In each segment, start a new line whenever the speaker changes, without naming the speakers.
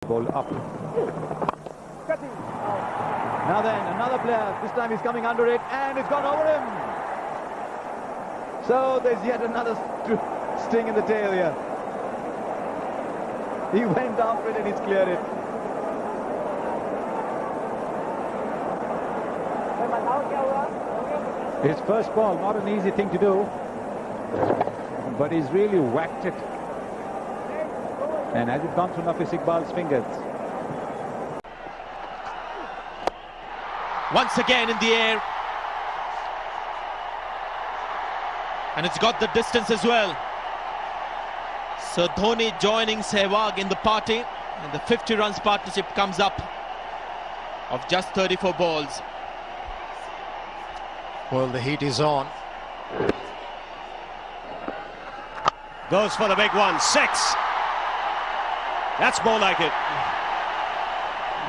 Ball up. Now then, another player. This time he's coming under it, and it's gone over him. So there's yet another sting in the tail here. He went after it and he's cleared it. His first ball, not an easy thing to do, but he's really whacked it. And has it gone through Nafis Iqbal's fingers?
Once again in the air. And it's got the distance as well. So Dhoni joining Sehwag in the party. And the 50 runs partnership comes up of just 34 balls.
Well, the heat is on.
Goes for the big one. 6. That's more like it.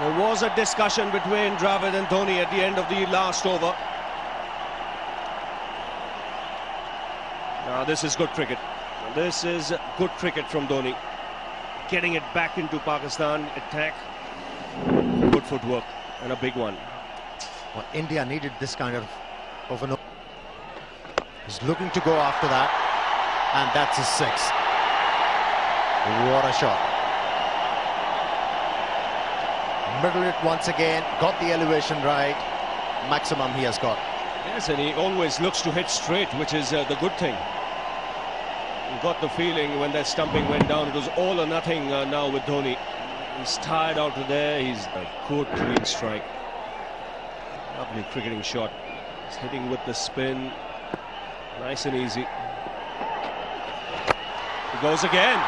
There was a discussion between Dravid and Dhoni at the end of the last over. Now this is good cricket. This is good cricket from Dhoni. Getting it back into Pakistan attack. Good footwork and a big one.
Well, India needed this kind of an... He's looking to go after that. And that's his 6th. What a shot. Middle it once again, got the elevation right. Maximum he has got.
Yes, and he always looks to hit straight, which is the good thing. You got the feeling when that stumping went down, it was all or nothing now with Dhoni. He's tired out of there. He's a good clean strike. Lovely cricketing shot. He's hitting with the spin. Nice and easy. He goes again.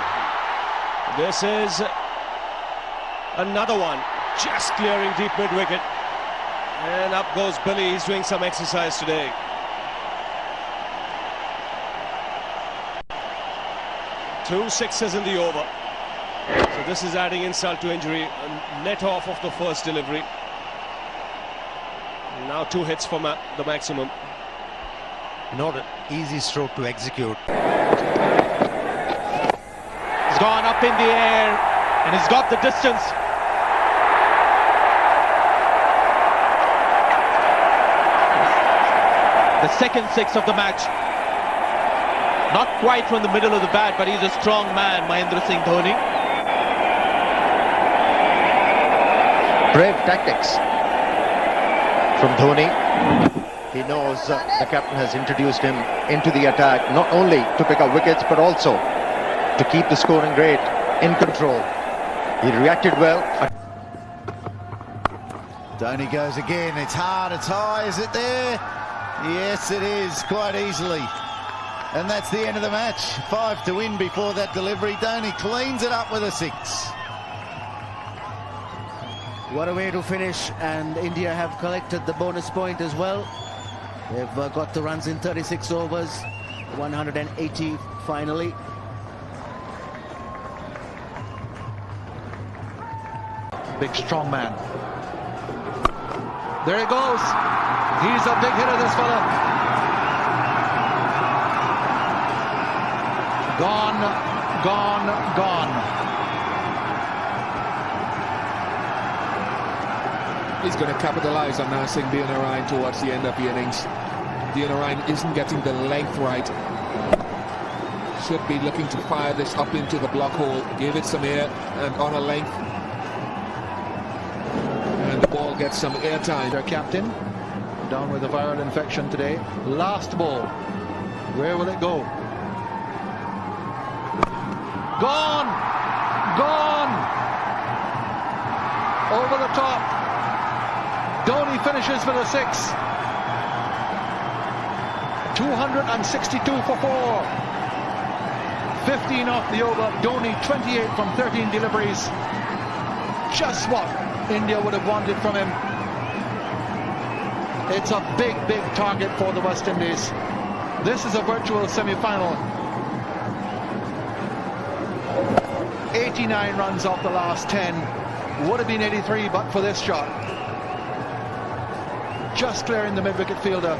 This is another one. Just clearing deep mid-wicket. And up goes Billy. He's doing some exercise today. Two 6s in the over. So this is adding insult to injury. A net off of the first delivery. And now 2 hits for the maximum.
Not an easy stroke to execute.
He's gone up in the air and he's got the distance. The second 6 of the match. Not quite from the middle of the bat, but he's a strong man, Mahendra Singh Dhoni.
Brave tactics from Dhoni. He knows the captain has introduced him into the attack, not only to pick up wickets, but also to keep the scoring rate in control. He reacted well.
Dhoni goes again. It's hard, it's high. Is it there? Yes, it is, quite easily. And that's the end of the match. 5 to win before that delivery. Dhoni cleans it up with a 6.
What a way to finish, and India have collected the bonus point as well. They've got the runs in 36 overs, 180 finally.
Big strong man. There he goes. He's a big hitter, this fella. Gone, gone, gone.
He's going to capitalise on Narsingh Dhinarayan towards the end of the innings. Dhinarayan isn't getting the length right. Should be looking to fire this up into the block hole, give it some air, and on a length. And the ball gets some airtime.
Their captain, down with a viral infection today. Last ball. Where will it go? Gone! Gone! Over the top. Dhoni finishes with a 6. 262 for 4. 15 off the over. Dhoni 28 from 13 deliveries. Just what India would have wanted from him. It's a big, big target for the West Indies. This is a virtual semi-final. 89 runs off the last 10. Would have been 83 but for this shot. Just clearing the mid-wicket fielder.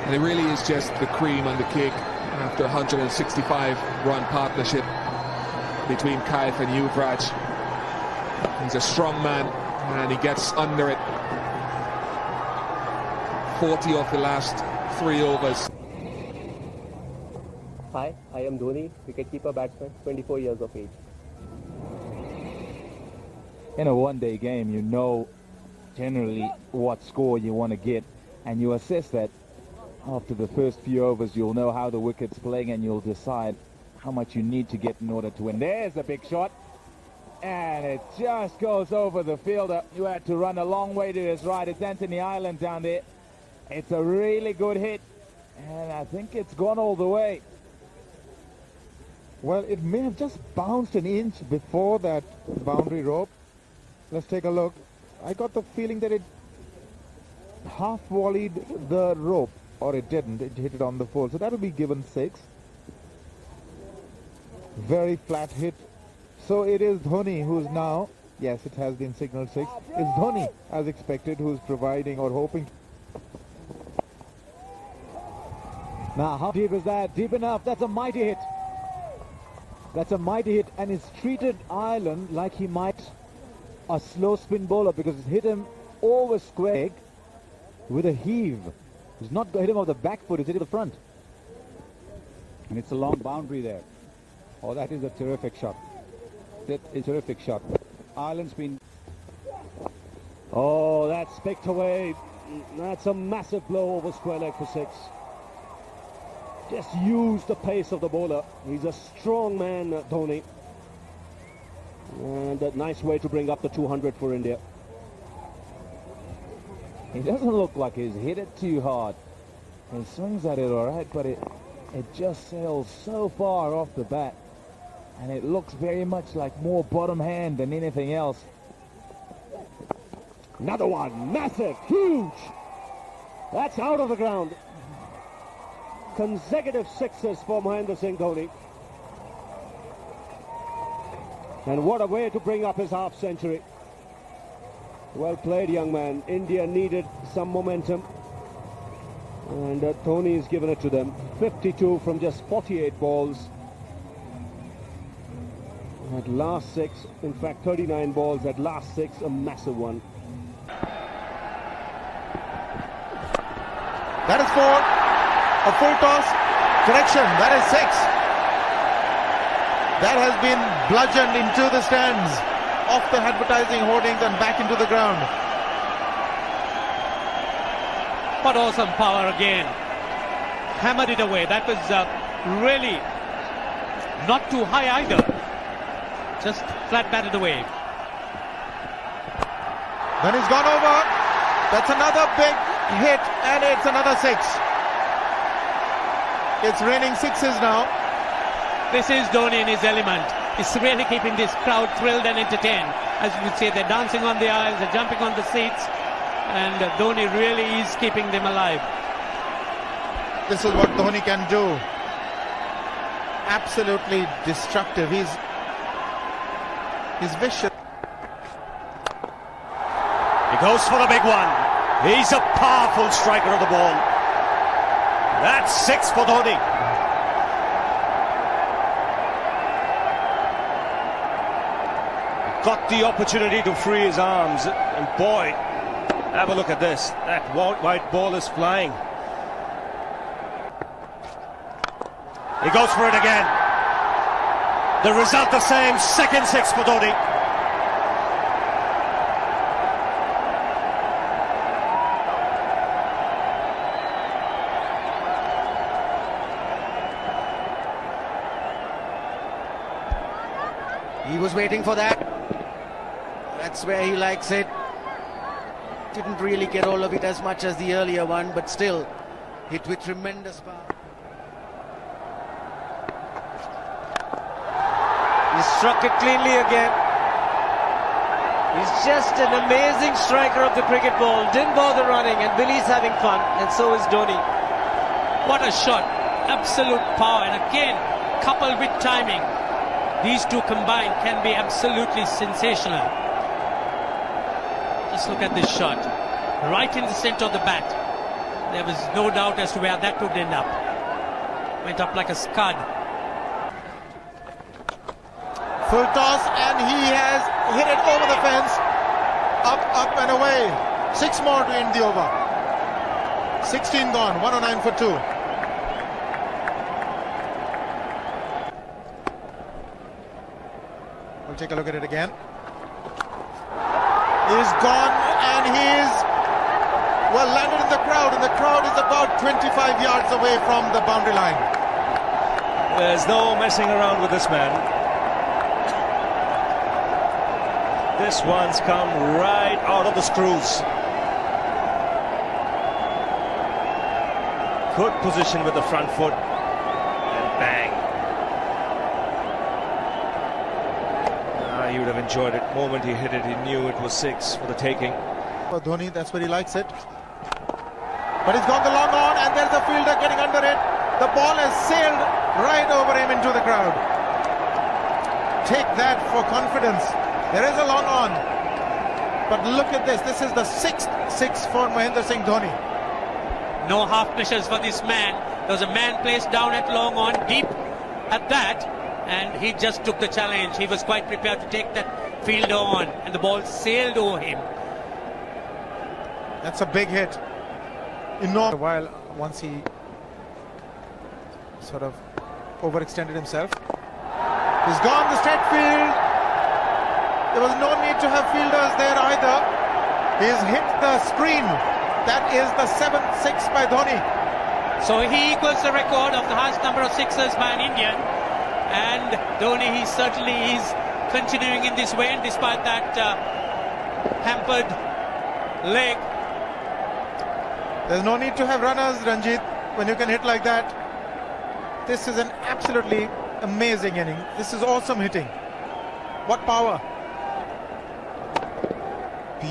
And it really is just the cream on the cake after 165 run partnership. between Kaif and Yuvraj. He's a strong man and he gets under it. 40 of the last 3 overs.
Hi, I am Dhoni, wicketkeeper batsman, 24 years of age.
In a one-day game, you know generally what score you want to get, and you assess that after the first few overs. You'll know how the wicket's playing and you'll decide how much you need to get in order to win. There's a big shot, and it just goes over the fielder, who had to run a long way to his right. It's Anthony Ireland down there. It's a really good hit, and I think it's gone all the way.
Well, it may have just bounced an inch before that boundary rope. Let's take a look. I got the feeling that it half volleyed the rope, or it didn't. It hit it on the full, so that will be given 6. Very flat hit. So it is Dhoni who's now, yes, it has been signaled 6. It's Dhoni, as expected, who's providing or hoping.
Now, how deep is that? Deep enough. That's a mighty hit. That's a mighty hit, and it's treated Ireland like he might a slow spin bowler, because it's hit him over square leg with a heave. It's not hit him off the back foot, it's hit him the front.
And it's a long boundary there. Oh, that is a terrific shot. That is a terrific shot. Ireland's been...
Oh, that's picked away. That's a massive blow over square leg for 6. Just use the pace of the bowler. He's a strong man, Dhoni. And a nice way to bring up the 200 for India.
He doesn't look like he's hit it too hard. He swings at it all right, but it just sails so far off the bat. And it looks very much like more bottom hand than anything else.
Another one, massive, huge. That's out of the ground. Consecutive 6s for Mahendra Singh Dhoni. And what a way to bring up his half century. Well played, young man. India needed some momentum, and Dhoni has given it to them. 52 from just 48 balls. At last 6, in fact 39 balls at last 6, a massive one.
That is 4. A full toss. Correction, that is 6. That has been bludgeoned into the stands, off the advertising hoardings and back into the ground.
But awesome power again. Hammered it away. That was really not too high either. Just flat batted away.
Then he's gone over. That's another big hit, and it's another 6. It's raining 6s now.
This is Dhoni in his element. He's really keeping this crowd thrilled and entertained. As you would say, they're dancing on the aisles, they're jumping on the seats, and Dhoni really is keeping them alive.
This is what Dhoni can do. Absolutely destructive. He's vicious.
He goes for the big one. He's a powerful striker of the ball. That's 6 for Dhoni. Got the opportunity to free his arms, and boy, have a look at this. That white ball is flying. He goes for it again. The result the same, second 6 for Dhoni.
He was waiting for that. That's where he likes it. Didn't really get all of it as much as the earlier one, but still hit with tremendous power.
He struck it cleanly again. He's just an amazing striker of the cricket ball. Didn't bother running, and Billy's having fun, and so is Dhoni.
What a shot. Absolute power, and again, coupled with timing. These two combined can be absolutely sensational. Just look at this shot. Right in the center of the bat. There was no doubt as to where that would end up. Went up like a scud.
Full toss, and he has hit it over the fence. Up and away. 6 more to end the over. 16 gone, 109 for 2. We'll take a look at it again. He's gone, and he's well landed in the crowd, and the crowd is about 25 yards away from the boundary line.
There's no messing around with this man. This one's come right out of the screws. Good position with the front foot, and bang. He would have enjoyed it. The moment he hit it, he knew it was 6 for the taking.
For Dhoni, that's where he likes it. But he's gone the long on, and there's a fielder getting under it. The ball has sailed right over him into the crowd. Take that for confidence. There is a long on. But look at this. This is the 6th 6 for Mahendra Singh Dhoni.
No half measures for this man. There was a man placed down at long on, deep at that, and he just took the challenge. He was quite prepared to take that fielder on, and the ball sailed over him.
That's a big hit. Enormous. While once he sort of overextended himself. He's gone the straight field. There was no need to have fielders there either. He's hit the screen. That is the 7th 6 by Dhoni.
So he equals the record of the highest number of sixes by an Indian. And Dhoni, he certainly is continuing in this way, despite that hampered leg.
There's no need to have runners, Ranjit, when you can hit like that. This is an absolutely amazing inning. This is awesome hitting. What power.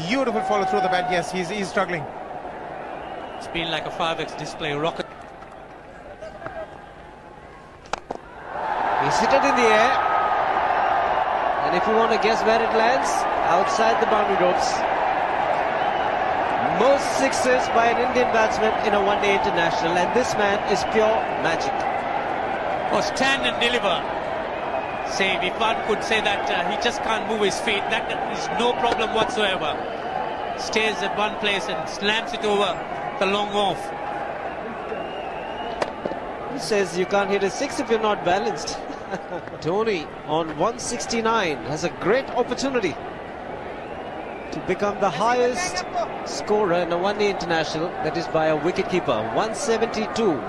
Beautiful follow through the bat. Yes, he's struggling.
It's been like a 5x display rocket.
He's hit it in the air. And if you want to guess where it lands, outside the boundary ropes. Most sixes by an Indian batsman in a one-day international, and this man is pure magic.
Oh, stand and deliver. Say, if one could say that he just can't move his feet, that is no problem whatsoever. Stays at one place and slams it over the long off.
He says you can't hit a 6 if you're not balanced. Dhoni on 169 has a great opportunity to become the highest scorer in a one-day international, that is by a wicketkeeper. 172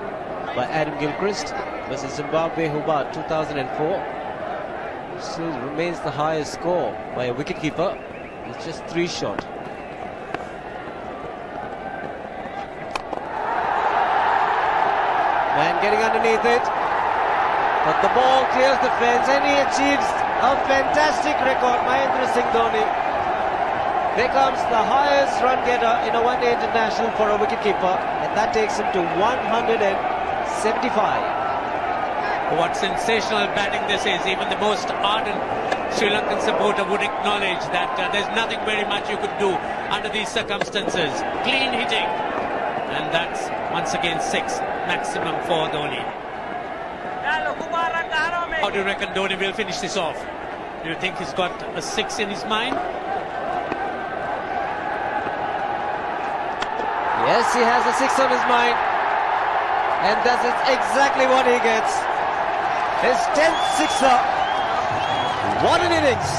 by Adam Gilchrist versus Zimbabwe Hobart 2004. Still remains the highest score by a wicketkeeper. It's just 3 short. Man getting underneath it, but the ball clears the fence and he achieves a fantastic record. Mahendra Singh Dhoni becomes the highest run getter in a one-day international for a wicketkeeper, and that takes him to 175.
What sensational batting this is. Even the most ardent Sri Lankan supporter would acknowledge that there's nothing very much you could do under these circumstances. Clean hitting, and that's once again 6 maximum for Dhoni. How do you reckon Dhoni will finish this off? Do you think he's got a 6 in his mind?
Yes, he has a 6 on his mind, and that is exactly what he gets. His 10th sixer. What an innings!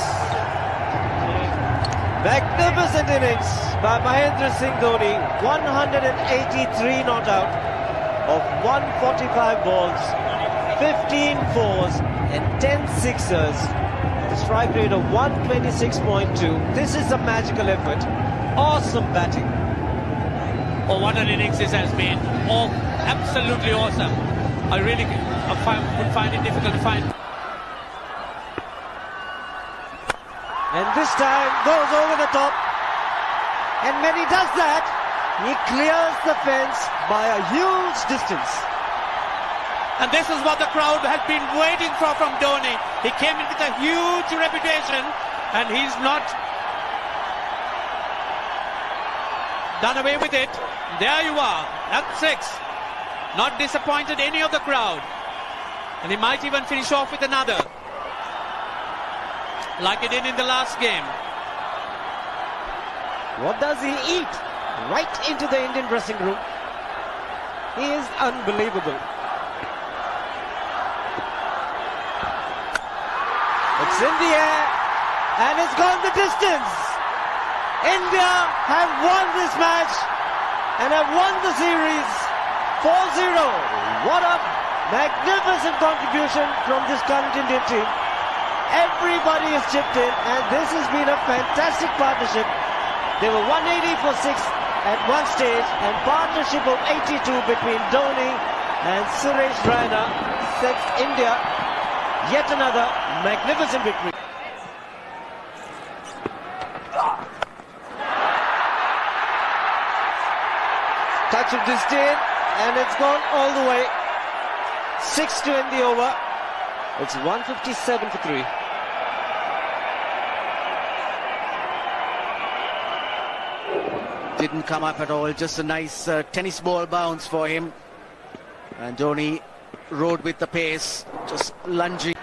Magnificent innings by Mahendra Singh Dhoni. 183 not out of 145 balls, 15 fours and 10 sixers. The strike rate of 126.2. This is a magical effort. Awesome batting.
Oh, what an innings this has been. Oh, absolutely awesome. I really would find it difficult to find.
And this time goes over the top. And when he does that, he clears the fence by a huge distance.
And this is what the crowd had been waiting for from Dhoni. He came in with a huge reputation, and he's not done away with it. There you are. That's 6. Not disappointed any of the crowd. And he might even finish off with another. like he did in the last game.
What does he eat? Right into the Indian dressing room. He is unbelievable. It's in the air and it's gone the distance. India have won this match and have won the series 4-0. What a magnificent contribution from this current Indian team. Everybody has chipped in and this has been a fantastic partnership. They were 180 for 6 at one stage and partnership of 82 between Dhoni and Suresh Raina sets India yet another magnificent victory. Touch of disdain and it's gone all the way. 6 to end the over. It's 157 for 3.
Didn't come up at all, just a nice tennis ball bounce for him. And Dhoni rode with the pace, just lunging.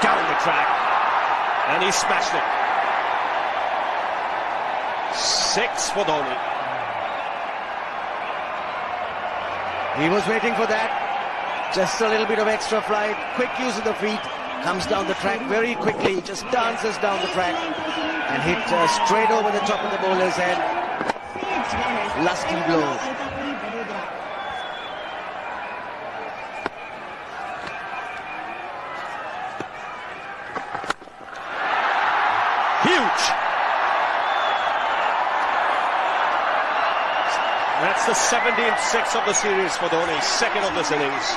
Down the track. And he smashed it. 6 for Dhoni.
He was waiting for that. Just a little bit of extra flight, quick use of the feet. Comes down the track very quickly, just dances down the track and hit straight over the top of the bowler's head. Lusty blow.
Huge! That's the 17th 6 of the series for Dhoni, second of this innings.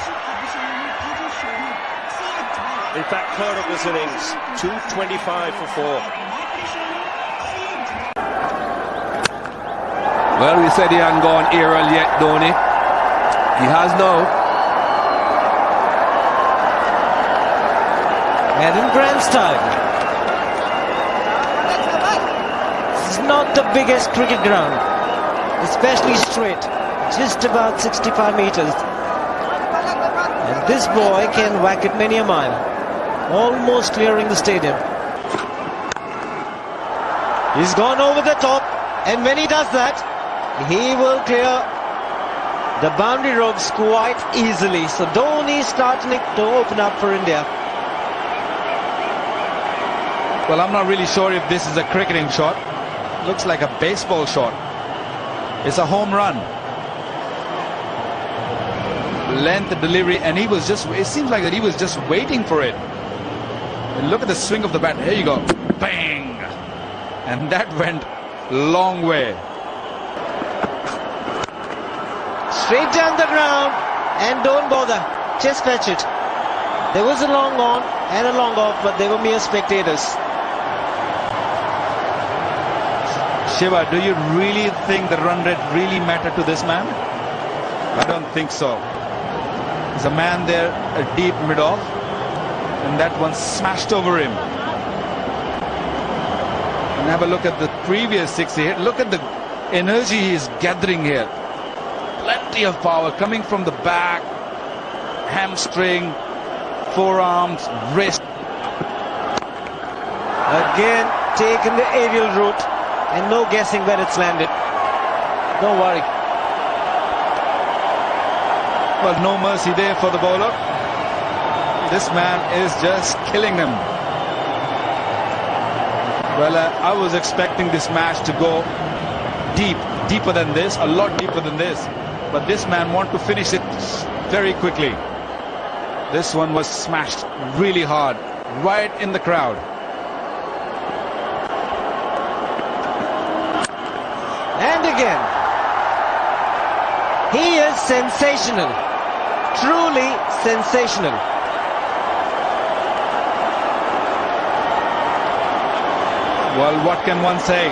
In fact, third of this innings, 225 for 4.
Well, we said he hadn't gone aerial yet, Dhoni. He has now.
And in grandstand. This is not the biggest cricket ground, especially straight, just about 65 meters. And this boy can whack it many a mile. Almost clearing the stadium. He's gone over the top, and when he does that, he will clear the boundary ropes quite easily. So Dhoni is starting to open up for India.
Well, I'm not really sure if this is a cricketing shot. Looks like a baseball shot. It's a home run. Length, delivery, and he was just, it seems like that he was just waiting for it. And look at the swing of the bat. Here you go. Bang! And that went long way.
Straight down the ground and don't bother. Just fetch it. There was a long on and a long off, but they were mere spectators.
Shiva, do you really think the run rate really mattered to this man? I don't think so. There's a man there, a deep mid-off, and that one smashed over him. And have a look at the previous 6 he hit. Look at the energy he's gathering here. Plenty of power coming from the back, hamstring, forearms, wrist.
Again, taking the aerial route and no guessing where it's landed. Don't worry.
Well, no mercy there for the bowler. This man is just killing them. Well, I was expecting this match to go deeper than this, a lot deeper than this. But this man wanted to finish it very quickly. This one was smashed really hard, right in the crowd.
And again, he is sensational, truly sensational.
Well, what can one say?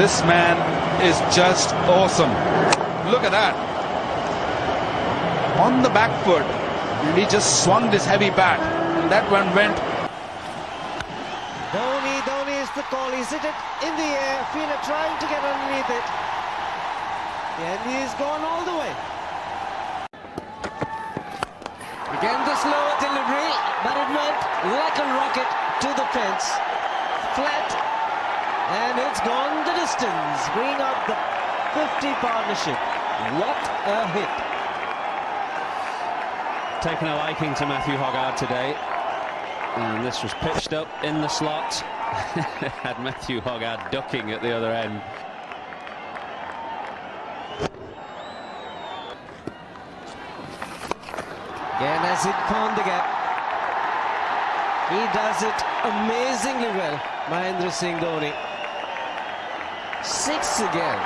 This man is just awesome. Look at that. On the back foot, he just swung this heavy bat, and that one went.
Dhoni is the call. He's hit it in the air. Fieldner trying to get underneath it. And he's gone all the way. Again the slower delivery, but it went like a rocket to the fence. Flat, and it's gone the distance, bringing up the 50 partnership. What a hit.
Taken a liking to Matthew Hoggard today, and this was pitched up in the slot. Had Matthew Hoggard ducking at the other end.
Again, as it found the gap, he does it amazingly well. Mahendra Singh Dhoni. 6 again.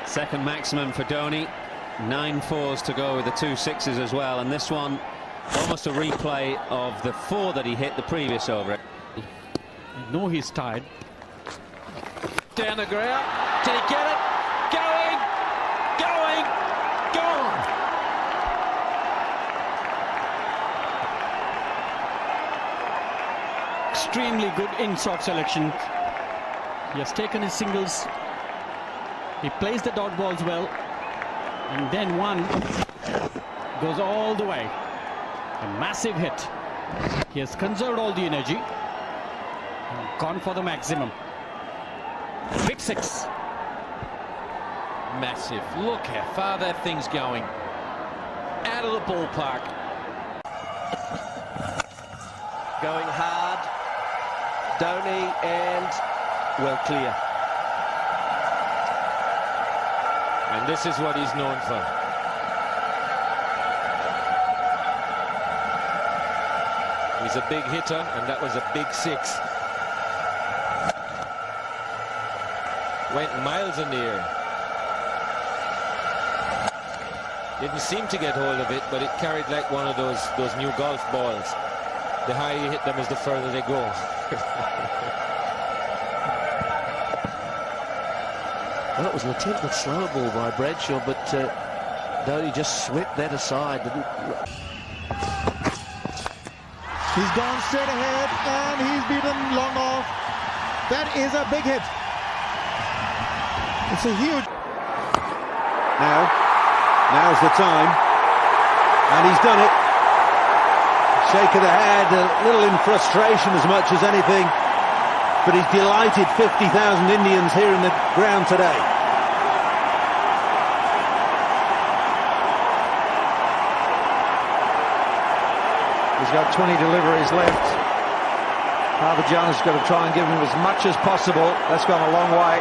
Second maximum for Dhoni. 9 fours to go with the 2 sixes as well, and this one almost a replay of the 4 that he hit the previous over.
I know he's tired. Down the ground. Did he get it? Going! Going! Gone! Extremely good in-shot selection. He has taken his singles. He plays the dot balls well. And then one goes all the way. A massive hit. He has conserved all the energy and gone for the maximum. Big 6.
Massive. Look how far that thing's going. Out of the ballpark.
Going hard. Dhoni and well clear.
And this is what he's known for. He's a big hitter, and that was a big 6. Went miles in the air. Didn't seem to get hold of it, but it carried like one of those new golf balls. The higher you hit them is the further they go.
Well, it was an attempted slow ball by Bradshaw, but Dhoni just swept that aside.
He's gone straight ahead and he's beaten long off. That is a big hit. It's a huge...
Now's the time. And he's done it. Shake of the head, a little in frustration as much as anything. But he's delighted 50,000 Indians here in the ground today. He's got 20 deliveries left. Harbhajan's got to try and give him as much as possible. That's gone a long way.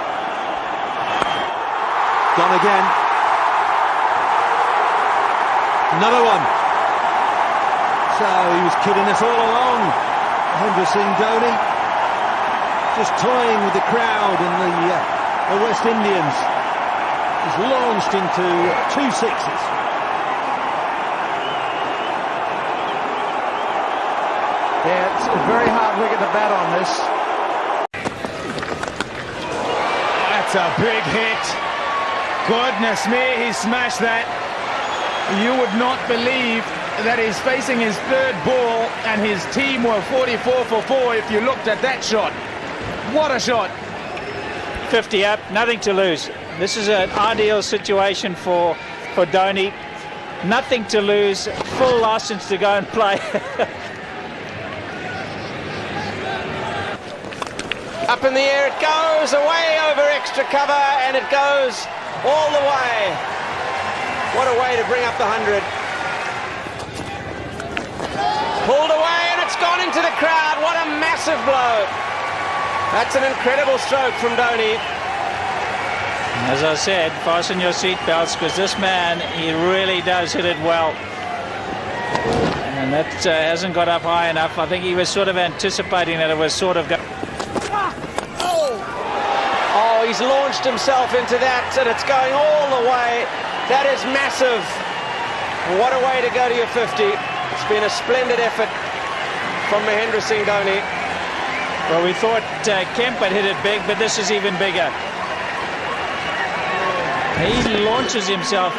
Gone again. Another one. So he was kidding us all along. Mahendra Singh Dhoni just toying with the crowd and the West Indians. He's launched into 2 sixes. Yeah, it's a very hard wicket to bat on this.
That's a big hit. Goodness me, he smashed that. You would not believe that he's facing his 3rd ball and his team were 44 for 4 if you looked at that shot. What a shot.
50 up, nothing to lose. This is an ideal situation for Dhoni. Nothing to lose, full license to go and play.
Up in the air it goes, away over extra cover, and it goes all the way. What a way to bring up the 100. Pulled away and it's gone into the crowd. What a massive blow. That's an incredible stroke from Dhoni.
As I said, fasten your seatbelts because this man, he really does hit it well. And that hasn't got up high enough. I think he was sort of anticipating that it was sort of...
Oh, he's launched himself into that and it's going all the way. That is massive. What a way to go to your 50. It's been a splendid effort from Mahendra Singh Dhoni.
Well, we thought Kemp had hit it big, but this is even bigger. He launches himself,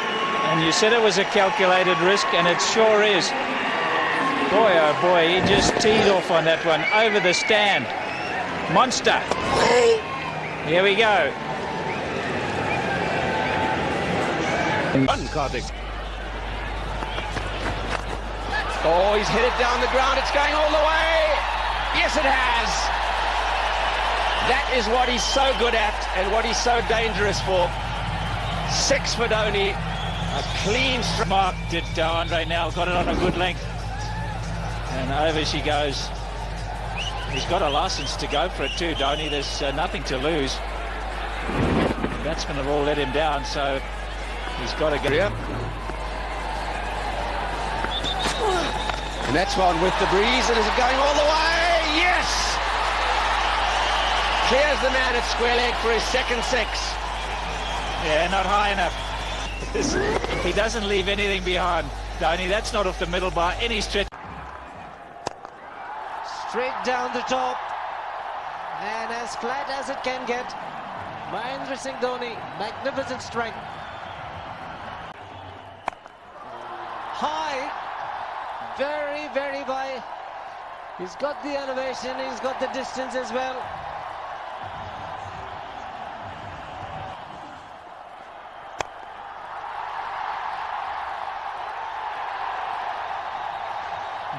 and you said it was a calculated risk, and it sure is. Boy, oh boy, he just teed off on that one, over the stand. Monster. Here we go.
Karthik.
Oh, he's hit it down the ground. It's going all the way. Yes, it has. That is what he's so good at and what he's so dangerous for. 6 for Dhoni. A clean
mark did Andre now. Got it on a good length. And over she goes. He's got a license to go for it too, Dhoni. There's nothing to lose. The batsmen have all let him down, so he's got to go.
The next one with the breeze, and is it going all the way? Yes! Clears the man at square leg for his second 6.
Yeah, not high enough. He doesn't leave anything behind, Dhoni. That's not off the middle by any stretch.
Straight down the top. And as flat as it can get. Mahendra Singh Dhoni, magnificent strike. High. Very, very high. He's got the elevation, he's got the distance as well.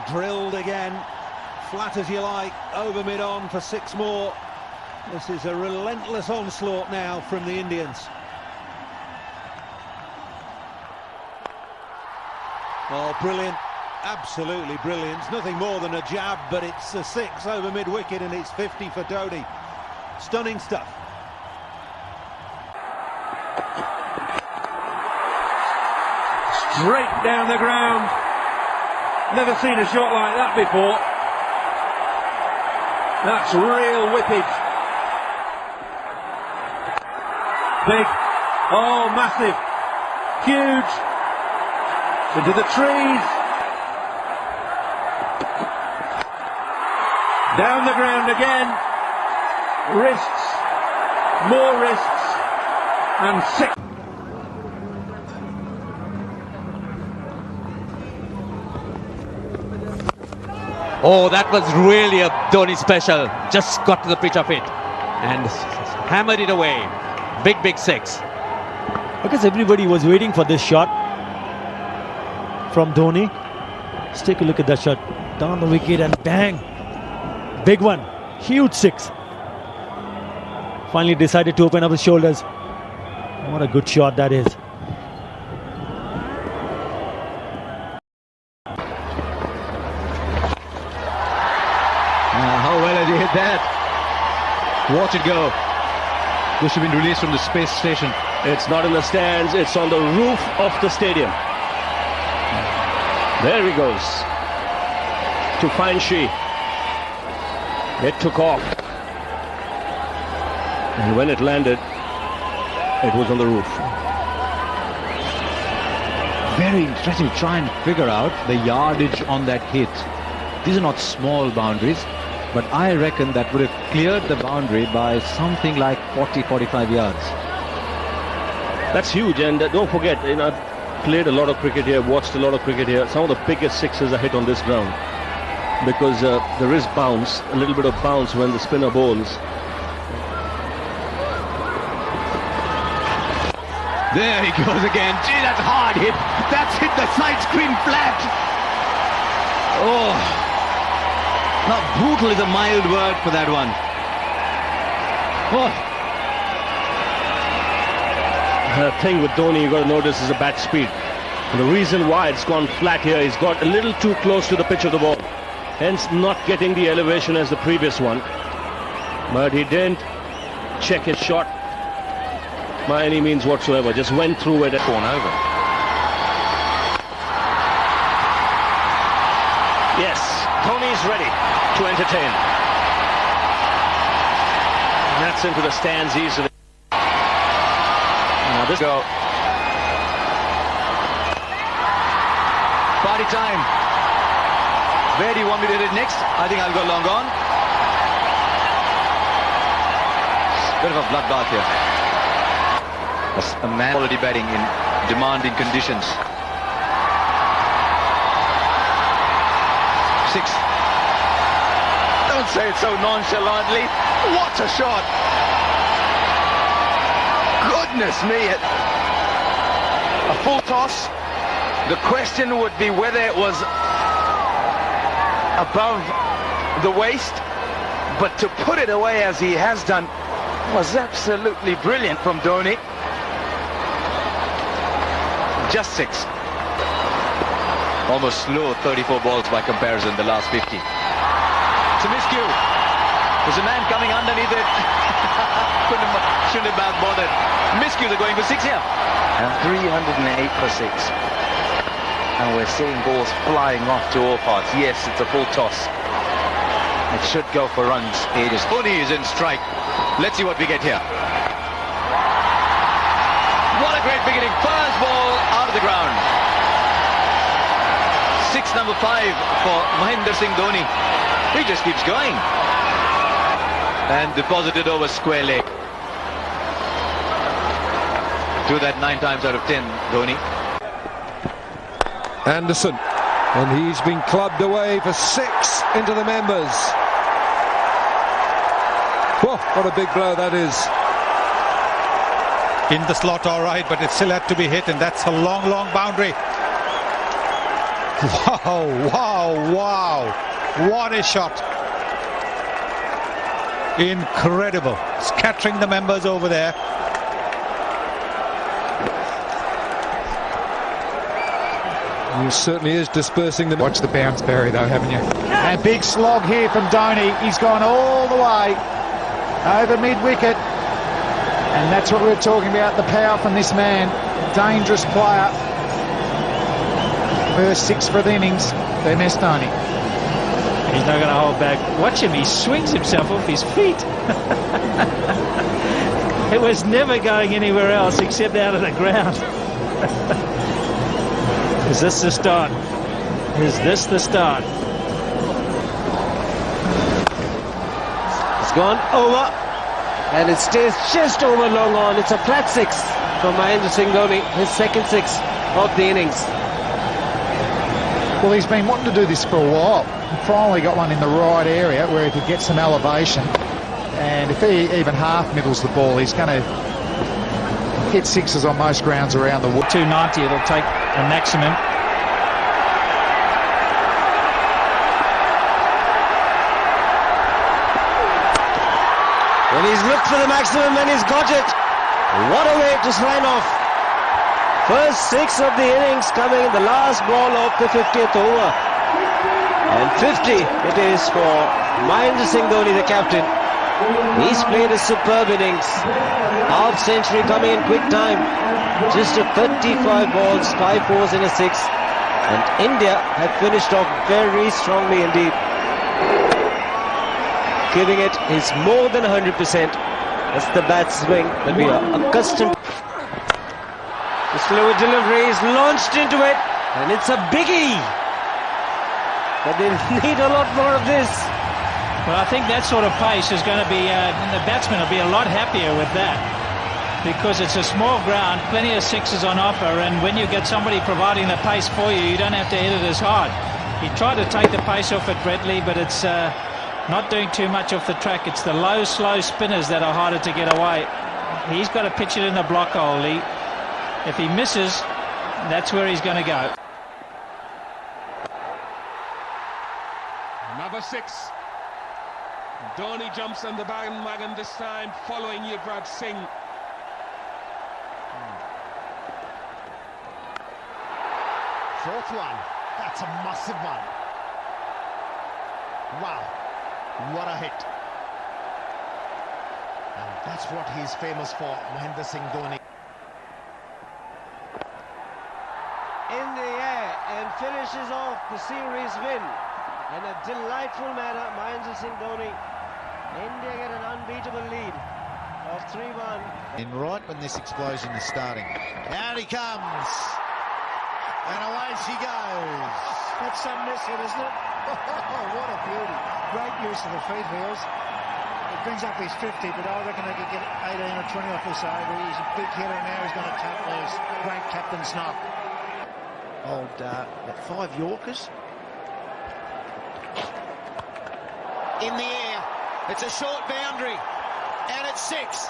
Drilled again, flat as you like, over mid-on for 6 more. This is a relentless onslaught now from the Indians. Oh, brilliant. Absolutely brilliant. It's nothing more than a jab, but it's a 6 over mid-wicket and it's 50 for Dhoni. Stunning stuff. Straight down the ground. Never seen a shot like that before. That's real whippage. Big. Oh, massive. Huge. Into the trees. Down the ground again. Wrists. More wrists. And 6.
Oh, that was really a Dhoni special. Just got to the pitch of it and hammered it away. Big, big 6.
Because everybody was waiting for this shot from Dhoni. Let's take a look at that shot. Down the wicket and bang. Big one. Huge 6. Finally decided to open up his shoulders. What a good shot that is.
How well has he hit that? Watch it go. This should have been released from the space station.
It's not in the stands, it's on the roof of the stadium. There he goes. To find She. It took off. And when it landed, it was on the roof.
Very interesting to try and figure out the yardage on that hit. These are not small boundaries, but I reckon that would have cleared the boundary by something like 40-45 yards.
That's huge, and don't forget, I've played a lot of cricket here, watched a lot of cricket here. Some of the biggest 6s are hit on this ground because there is bounce, a little bit of bounce when the spinner bowls.
There he goes again. Gee, that's hard hit. That's hit the side screen flat. Oh. Now, brutal is a mild word for that one. Oh.
The thing with Dhoni, you've got to notice, is a bat speed. And the reason why it's gone flat here, he's got a little too close to the pitch of the ball. Hence, not getting the elevation as the previous one. But he didn't check his shot by any means whatsoever. Just went through it and gone over. Yes, Dhoni's ready to entertain. And that's into the stands easily. Now this go.
Party time. Where do you want me to hit it next? I think I'll go long on. Bit of a bloodbath here. A man quality batting in demanding conditions. 6. Don't say it so nonchalantly. What a shot! Goodness me!
a full toss. The question would be whether it was above the waist, but to put it away as he has done was absolutely brilliant from Dhoni. Just 6.
Almost slow 34 balls by comparison, the last 50. It's a miscue. There's a man coming underneath it. Shouldn't have bothered. Miscues are going for 6 here.
And 308 for 6. And we're seeing balls flying off to all parts. Yes, it's a full toss. It should go for runs.
Dhoni is in strike. Let's see what we get here. What a great beginning. First ball out of the ground. 6 number 5 for Mahendra Singh Dhoni. He just keeps going. And deposited over square leg. Do that 9 times out of 10, Dhoni.
Anderson, and he's been clubbed away for 6 into the members. Whoa, what a big blow that is.
In the slot, all right, but it still had to be hit, and that's a long, long boundary. Wow, wow, wow. What a shot. Incredible. Scattering the members over there.
He certainly is dispersing them.
Watch the bounce, Barry, though, haven't you? And big slog here from Dhoni. He's gone all the way over mid-wicket. And that's what we're talking about, the power from this man. Dangerous player. First 6 for the innings. They missed Dhoni.
He's not going to hold back. Watch him, he swings himself off his feet. It was never going anywhere else except out of the ground. Is this the start? Is this the start?
It's gone over. And it stays just over long on. It's a flat 6 from Mahendra Singh Dhoni. His second 6 of the innings.
Well, he's been wanting to do this for a while. He finally got one in the right area where he could get some elevation. And if he even half middles the ball, he's going to hit 6s on most grounds around the wood.
290, it'll take a maximum.
And he's looked for the maximum and he's got it. What a way to sign off. First 6 of the innings coming in the last ball of the 50th over. And 50 it is for Mahendra Singh Dhoni, the captain. He's played a superb innings. Half century coming in quick time. Just a 35 balls, 5 4s and a 6. And India have finished off very strongly indeed. Giving it is more than 100%. That's the bat swing that we are accustomed to. The slower delivery is launched into it, and it's a biggie. But they need a lot more of this.
Well, I think that sort of pace is going to be, the batsman will be a lot happier with that. Because it's a small ground, plenty of 6s on offer, and when you get somebody providing the pace for you, you don't have to hit it as hard. He tried to take the pace off it, Bradley, but it's not doing too much off the track. It's the low, slow spinners that are harder to get away. He's got to pitch it in the block hole. If he misses, that's where he's going to go.
Another 6. Dhoni jumps on the bandwagon this time, following Yuvraj Singh.
Fourth one. That's a massive one. Wow. What a hit. And that's what he's famous for, Mahendra Singh Dhoni.
In the air and finishes off the series win in a delightful manner. Mahendra Singh Dhoni. India get an unbeatable lead of 3-1.
In right when this explosion is starting. Out he comes. And away she goes.
That's some miss hit, isn't it? Oh, what a beauty. Great use of the feet wheels. It brings up his 50, but I reckon they could get 18 or 20 off this over. He's a big hitter now. He's going to take those. Great captain's knock.
Old, 5 Yorkers. In the air. It's a short boundary. And it's 6.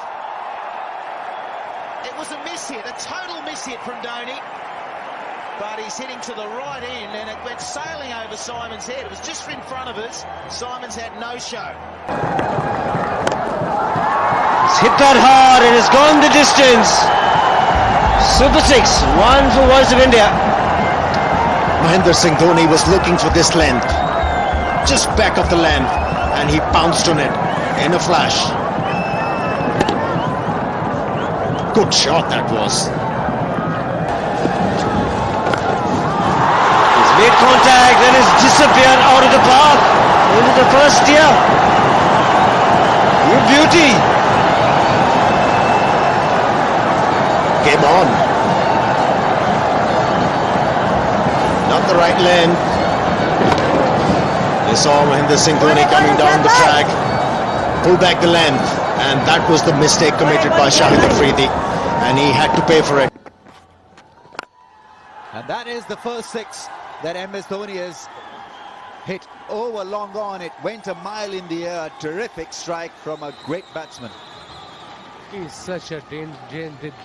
It
It was a miss hit, a total miss hit from Dhoni. But he's hitting to the right end, and it went sailing over Simon's head. It was just in front of us. Simon's had no show.
He's hit that hard and it's gone the distance. Super 6, one for Voice of India.
Mahendra Singh Dhoni was looking for this length, just back of the length, and he pounced on it in a flash. Good shot that was.
He's made contact and has disappeared out of the park into the first tier. You beauty.
Game on. Not the right length. They saw Mahendra Singh Dhoni coming down the track, pull back the length, and that was the mistake committed by Shahid Afridi, and he had to pay for it.
And that is the first 6 that MS Dhoni has hit over long on. It went a mile in the air. Terrific strike from a great batsman.
He's such a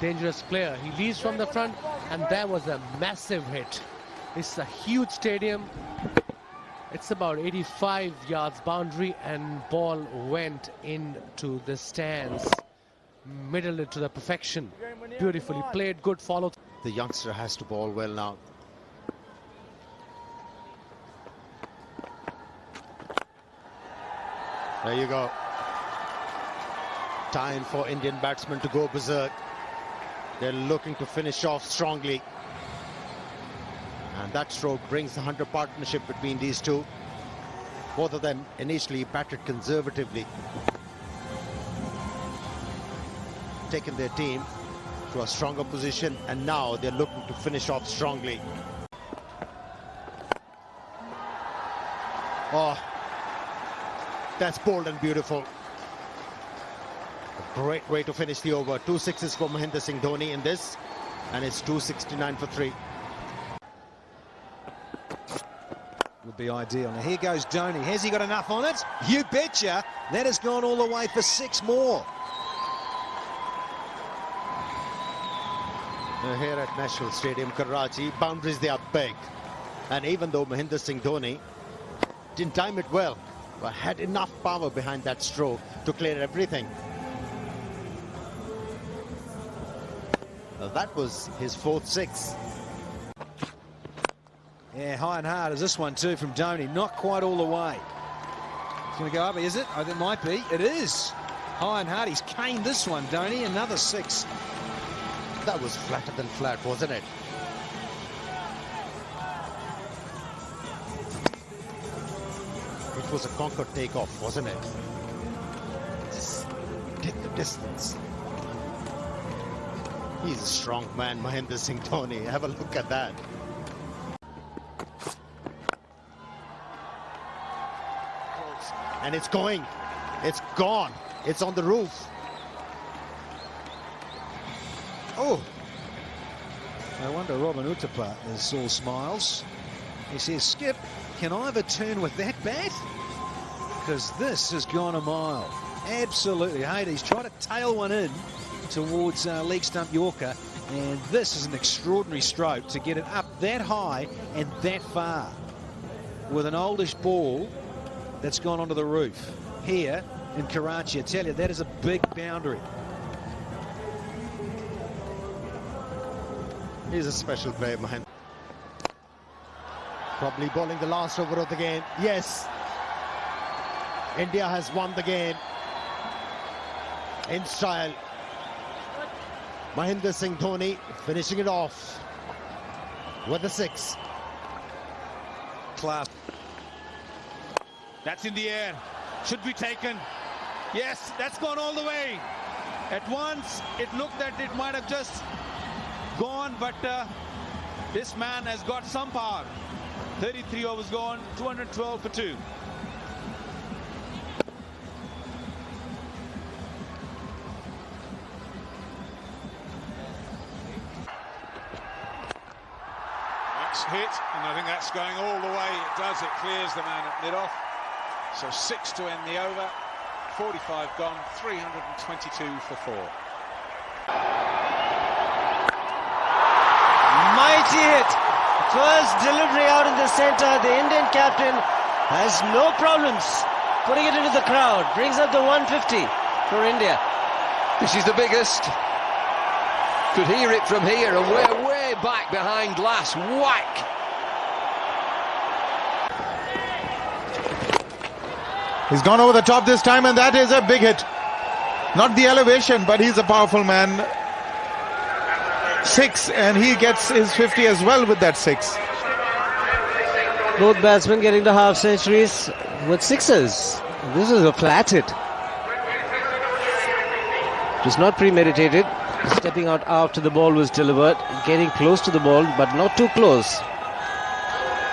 dangerous player. He leads from the front, and that was a massive hit. It's a huge stadium. It's about 85 yards boundary, and ball went into the stands. Middle it to the perfection. Beautifully played, good follow.
The youngster has to bowl well now. There you go. Time for Indian batsmen to go berserk. They're looking to finish off strongly. And that stroke brings the 100 partnership between these two. Both of them initially batted conservatively, taken their team to a stronger position, and now they're looking to finish off strongly. Oh, that's bold and beautiful. A great way to finish the over. 2 sixes for Mahendra Singh Dhoni in this, and it's 269 for 3.
Would be ideal. Now here goes Dhoni. Has he got enough on it? You betcha. That has gone all the way for 6 more.
Here at National Stadium, Karachi, boundaries, they are big. And even though Mahendra Singh Dhoni didn't time it well, but had enough power behind that stroke to clear everything. That was his 4th 6.
Yeah, high and hard is this one too from Dhoni. Not quite all the way. It's going to go up, is it? Oh, it might be. It is. High and hard. He's caned this one, Dhoni. Another 6.
That was flatter than flat, wasn't it? It was a conquered takeoff, wasn't it? Just take the distance. He's a strong man, Mahendra Singh Dhoni. Have a look at that. And it's going. It's gone. It's on the roof.
Oh. No wonder Robin Uthappa is all smiles. He says, Skip, can I have a turn with that bat? Because this has gone a mile. Absolutely. Hades tried to tail one in towards leg stump Yorker, and this is an extraordinary stroke to get it up that high and that far with an oldish ball that's gone onto the roof. Here in Karachi, I tell you, that is a big boundary.
He's a special player, Mahendra. Probably bowling the last over of the game. Yes. India has won the game in style. Mahendra Singh Dhoni finishing it off with a 6.
Class. That's in the air. Should be taken. Yes, that's gone all the way. At once, it looked that it might have just gone, but this man has got some power. 33 overs gone, 212 for 2.
That's hit, and I think that's going all the way. It does, it clears the man at mid-off. So 6 to end the over, 45 gone, 322 for 4.
mighty hit. First delivery out in the centre. The Indian captain has no problems putting it into the crowd. Brings up the 150 for India.
This is the biggest. Could hear it from here, and we're way back behind glass. Whack!
He's gone over the top this time, and that is a big hit. Not the elevation, but he's a powerful man. 6, and he gets his 50 as well with that 6.
Both batsmen getting the half centuries with 6s. This is a flat hit. It was not premeditated. Stepping out after the ball was delivered, getting close to the ball, but not too close.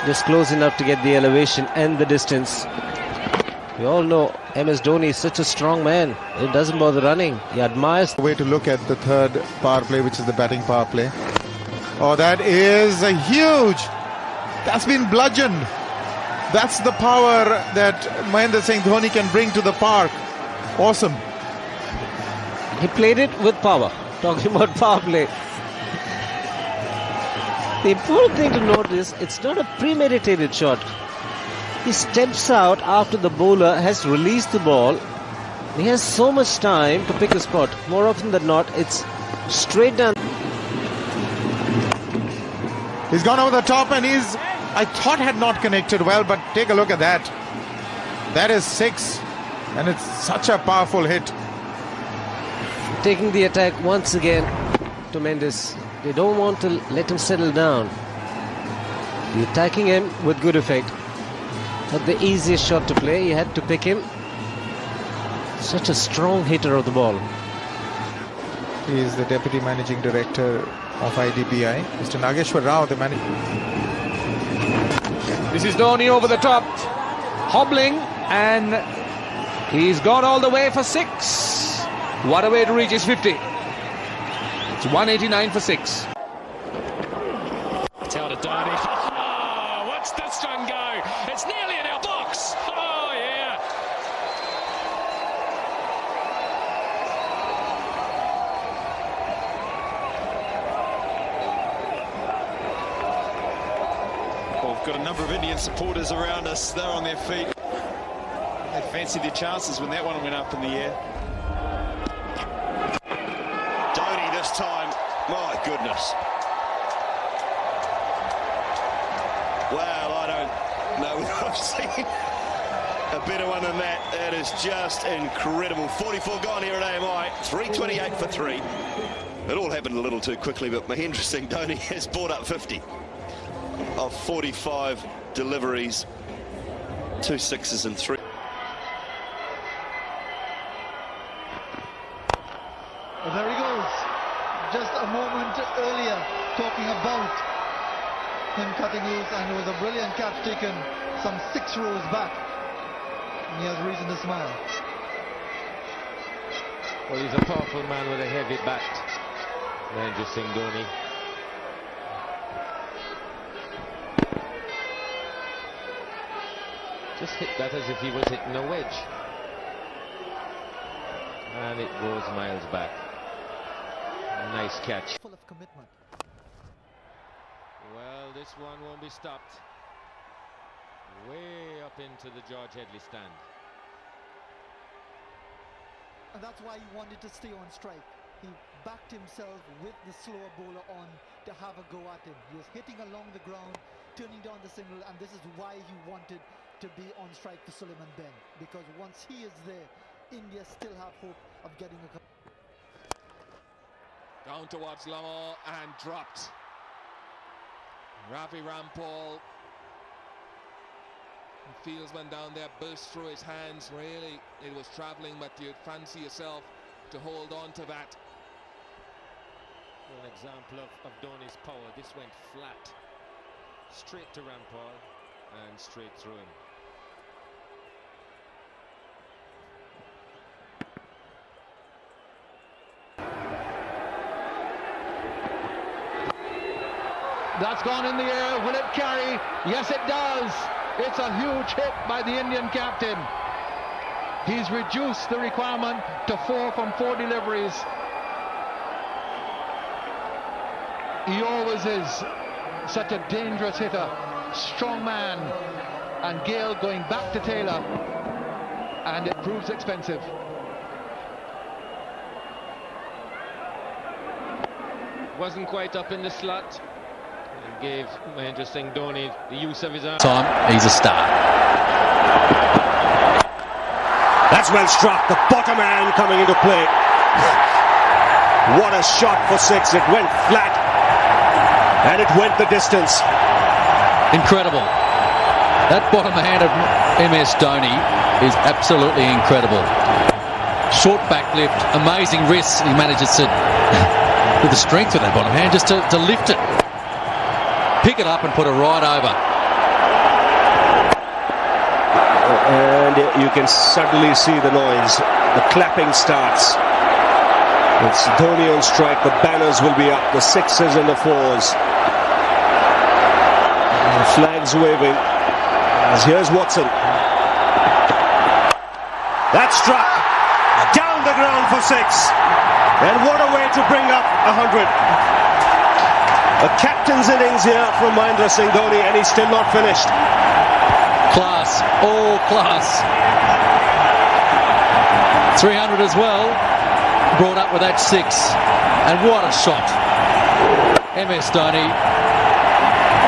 Just close enough to get the elevation and the distance. We all know MS Dhoni is such a strong man. It doesn't bother running. He admires
the way to look at the third power play, which is the batting power play. Oh, that is a huge. That's been bludgeoned. That's the power that Mahendra Singh Dhoni can bring to the park. Awesome.
He played it with power. Talking about power play. The important thing to note is it's not a premeditated shot. He steps out after the bowler has released the ball. He has so much time to pick a spot. More often than not, it's straight down.
He's gone over the top, and I thought had not connected well, but take a look at that. That is 6, and it's such a powerful hit.
Taking the attack once again to Mendes. They don't want to let him settle down. They're attacking him with good effect. Not the easiest shot to play. He had to pick him. Such a strong hitter of the ball.
He is the Deputy Managing Director of IDBI, Mr. Nageshwar Rao, the manager.
This is Dhoni over the top, hobbling, and he's gone all the way for 6. What a way to reach his 50. It's 189 for 6.
It's out of Dhoni. Oh, watch this one go. It's nearly in our box. Oh, yeah.
Well, we've got a number of Indian supporters around us. They're on their feet. They fancied their chances when that one went up in the air. Dhoni this time, my goodness. Well, I don't know if I've seen a better one than that. That is just incredible. 44 gone here at AMI, 328 for 3. It all happened a little too quickly, but Mahendra Singh Dhoni has brought up 50 of 45 deliveries, 2 6s and 3.
There he goes. Just a moment earlier talking about him cutting loose, and it was a brilliant catch taken some 6 rows back. And he has reason to smile.
Well, he's a powerful man with a heavy bat, Mahendra Singh Dhoni. Just hit that as if he was hitting a wedge. And it goes miles back. Nice catch.
Full of commitment.
Well, this one won't be stopped. Way up into the George Headley stand.
And that's why he wanted to stay on strike. He backed himself with the slower bowler on to have a go at him. He was hitting along the ground, turning down the single, and this is why he wanted to be on strike to Suleiman Ben. Because once he is there, India still have hope of getting a...
Down towards Lamar and dropped. Ravi Rampal. Feels one down there, burst through his hands. Really, it was travelling, but you'd fancy yourself to hold on to that.
An example of Dhoni's power. This went flat. Straight to Rampal and straight through him.
That's gone in the air. Will it carry? Yes, it does. It's a huge hit by the Indian captain. He's reduced the requirement to 4 from 4 deliveries. He always is. such a dangerous hitter, strong man, and Gale going back to Taylor, and it proves expensive.
Wasn't quite up in the slot and gave Mahendra Singh Dhoni the use of his arm.
He's a star.
That's well struck. The bottom hand coming into play. What a shot for six. It went flat and it went the distance.
Incredible. That bottom hand of MS Dhoni is absolutely incredible. Short back lift, amazing wrists. He manages to, with the strength of that bottom hand, just to lift it, pick it up and put it right over.
And you can suddenly see the noise. The clapping starts. It's Dhoni on strike. The banners will be up. The sixes and the fours. The flags waving. As here's Watson. That struck. Down the ground for six. And what a way to bring up 100. A captain's innings here from Mahendra Singh Dhoni, and he's still not finished.
Class, all class. 300 as well, brought up with that six. And what a shot. MS Dhoni,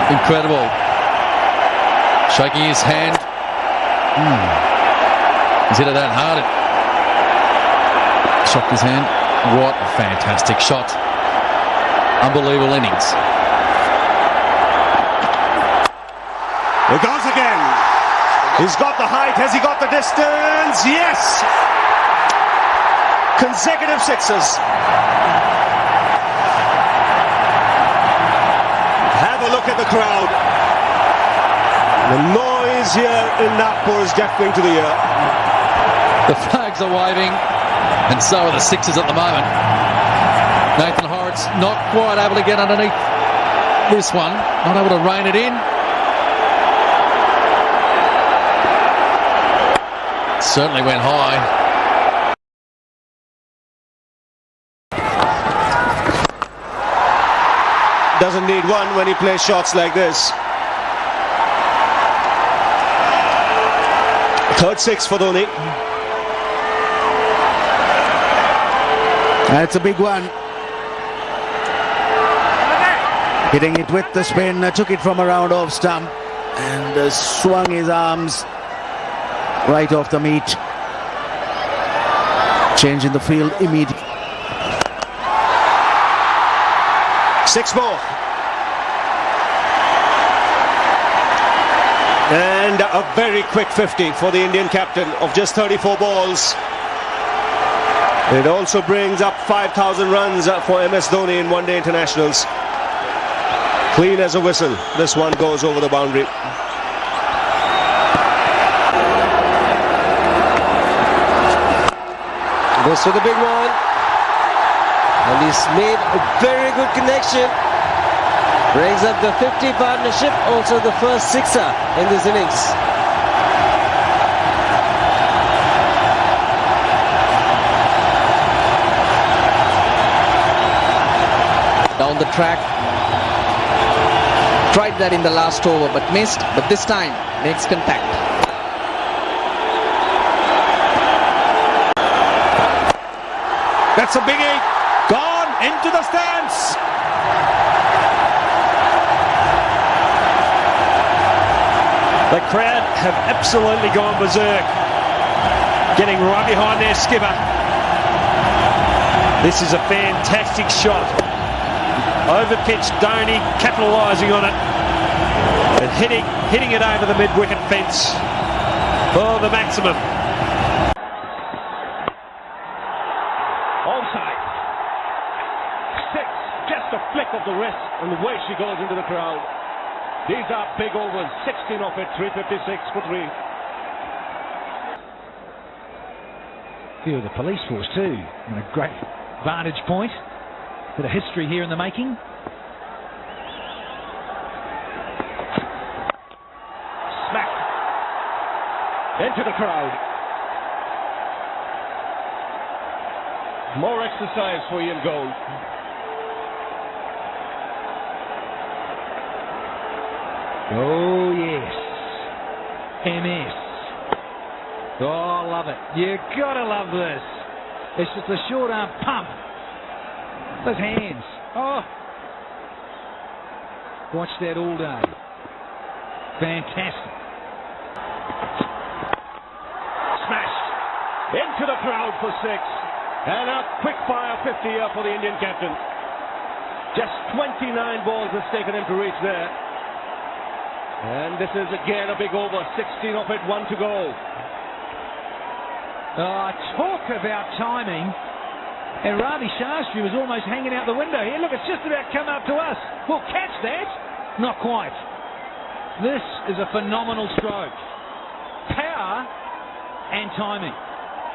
incredible. Shaking his hand. He's hit it that hard. Shocked his hand. What a fantastic shot. Unbelievable innings.
It goes again. He's got the height. Has he got the distance? Yes. Consecutive sixes. Have a look at the crowd. The noise here in Nagpur is deafening to the ear.
The flags are waving, and so are the sixes at the moment. Nathan Horrocks not quite able to get underneath this one. Not able to rein it in. Certainly went high.
Doesn't need one when he plays shots like this. Third six for Dhoni.
That's a big one. Hitting it with the spin, took it from around off stump and swung his arms right off the meat. Changing the field immediately.
Six more. And a very quick 50 for the Indian captain of just 34 balls. It also brings up 5,000 runs for MS Dhoni in one-day internationals. Clean as a whistle. This one goes over the boundary.
Goes for the big one. And he's made a very good connection. Brings up the 50 partnership, also the first sixer in this innings.
Down the track. Tried that in the last over but missed, but this time makes contact.
That's a biggie. Gone into the stands.
The crowd have absolutely gone berserk, getting right behind their skipper. This is a fantastic shot. Overpitched Dhoni, capitalising on it, and hitting it over the mid-wicket fence for the maximum.
Onside. Six, just a flick of the wrist, and away she goes into the crowd. These are big overs, 16 off it, 356 for three.
View of the police force too, and a great vantage point. Bit of history here in the making.
Smack into the crowd. More exercise for Ian Gold.
Oh, yes. MS. Oh, I love it. You gotta love this. It's just a short arm pump. Those hands. Oh. Watch that all day. Fantastic.
Smashed into the crowd for 6. And a quick fire 50 here for the Indian captain. Just 29 balls has taken him to reach there. And this is again a big over. 16 off it, 1 to go.
Talk about timing. And Ravi Shastri was almost hanging out the window here. Look, it's just about come up to us. We'll catch that. Not quite. This is a phenomenal stroke. Power and timing.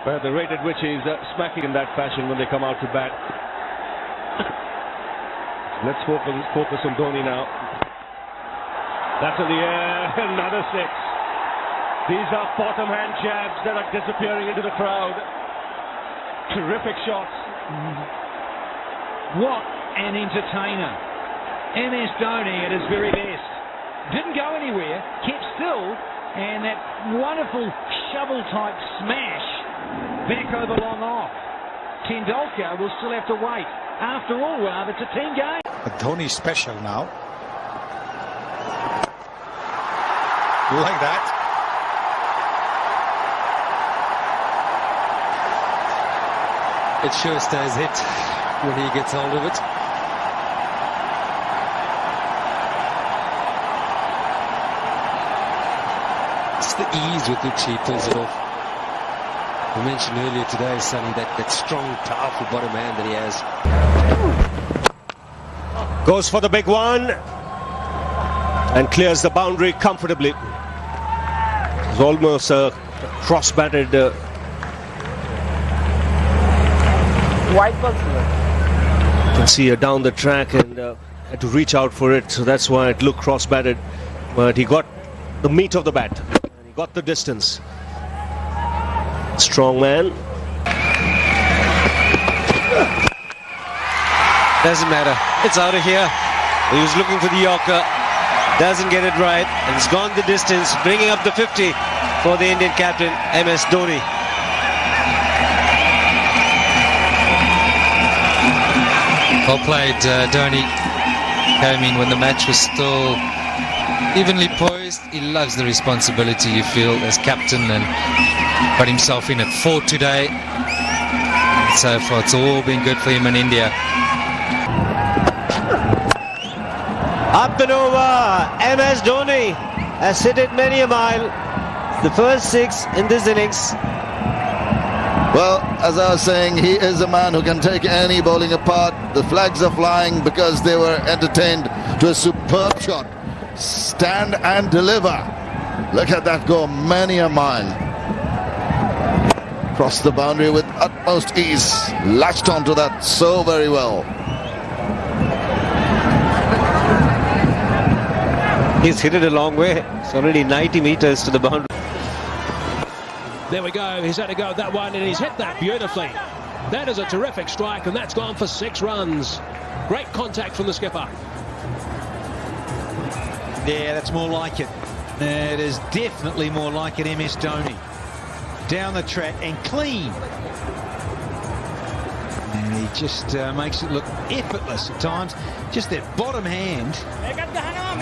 Well, the rate at which he's smacking in that fashion when they come out to bat. Let's focus on Dhoni now. That's in the air. Another 6. These are bottom hand jabs that are disappearing into the crowd. Terrific shots.
What an entertainer. MS Dhoni at his very best. Didn't go anywhere, kept still, and that wonderful shovel type smash back over long off. Tendulkar will still have to wait. After all, Rav, it's a team game.
A Dhoni special now. Like that.
It sure stays hit when he gets hold of it. Just the ease with which he pulls it off. We mentioned earlier today, Sonny, that strong, powerful bottom hand that he has.
Goes for the big one. And clears the boundary comfortably. It's almost cross-batted.
White ball.
You can see down the track and had to reach out for it, so that's why it looked cross-batted. But he got the meat of the bat. And he got the distance. Strong man.
Doesn't matter. It's out of here. He was looking for the Yorker. Doesn't get it right. And it's gone the distance, bringing up the 50 for the Indian captain, MS Dhoni.
Well played, Dhoni. Came in when the match was still evenly poised. He loves the responsibility, you feel, as captain, and got himself in at 4 today. And so far, it's all been good for him in India.
Up and over, MS Dhoni has hit it many a mile. The first 6 in this innings.
Well, as I was saying, he is a man who can take any bowling apart. The flags are flying because they were entertained to a superb shot. Stand and deliver. Look at that go, many a mile. Crossed the boundary with utmost ease. Latched onto that so very well.
He's hit it a long way. It's already 90 meters to the boundary.
There we go. He's had to go with that one, and he's hit that beautifully. That is a terrific strike, and that's gone for 6 runs. Great contact from the skipper.
Yeah, that's more like it. It is definitely more like it, MS Dhoni. Down the track and clean. And he just makes it look effortless at times. Just that bottom hand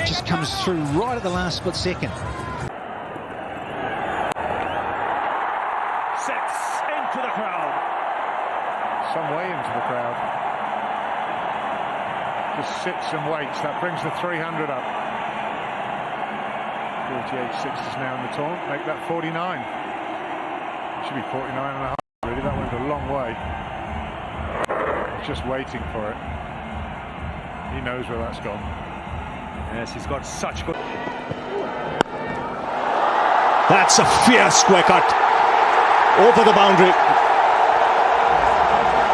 just comes through right at the last split second.
6 into the crowd.
Some way into the crowd. Just sits and waits. That brings the 300 up. 48 sixes now in the taunt. Make that 49. It should be 49 and a half. Really, that went a long way. Just waiting for it. He knows where that's gone.
Yes, he's got such good. That's a fierce square cut. Over the boundary.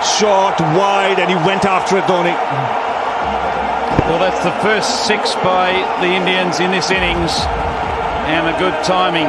Short, wide, and he went after it, Dhoni.
Well, that's the first 6 by the Indians in this innings. And a good timing.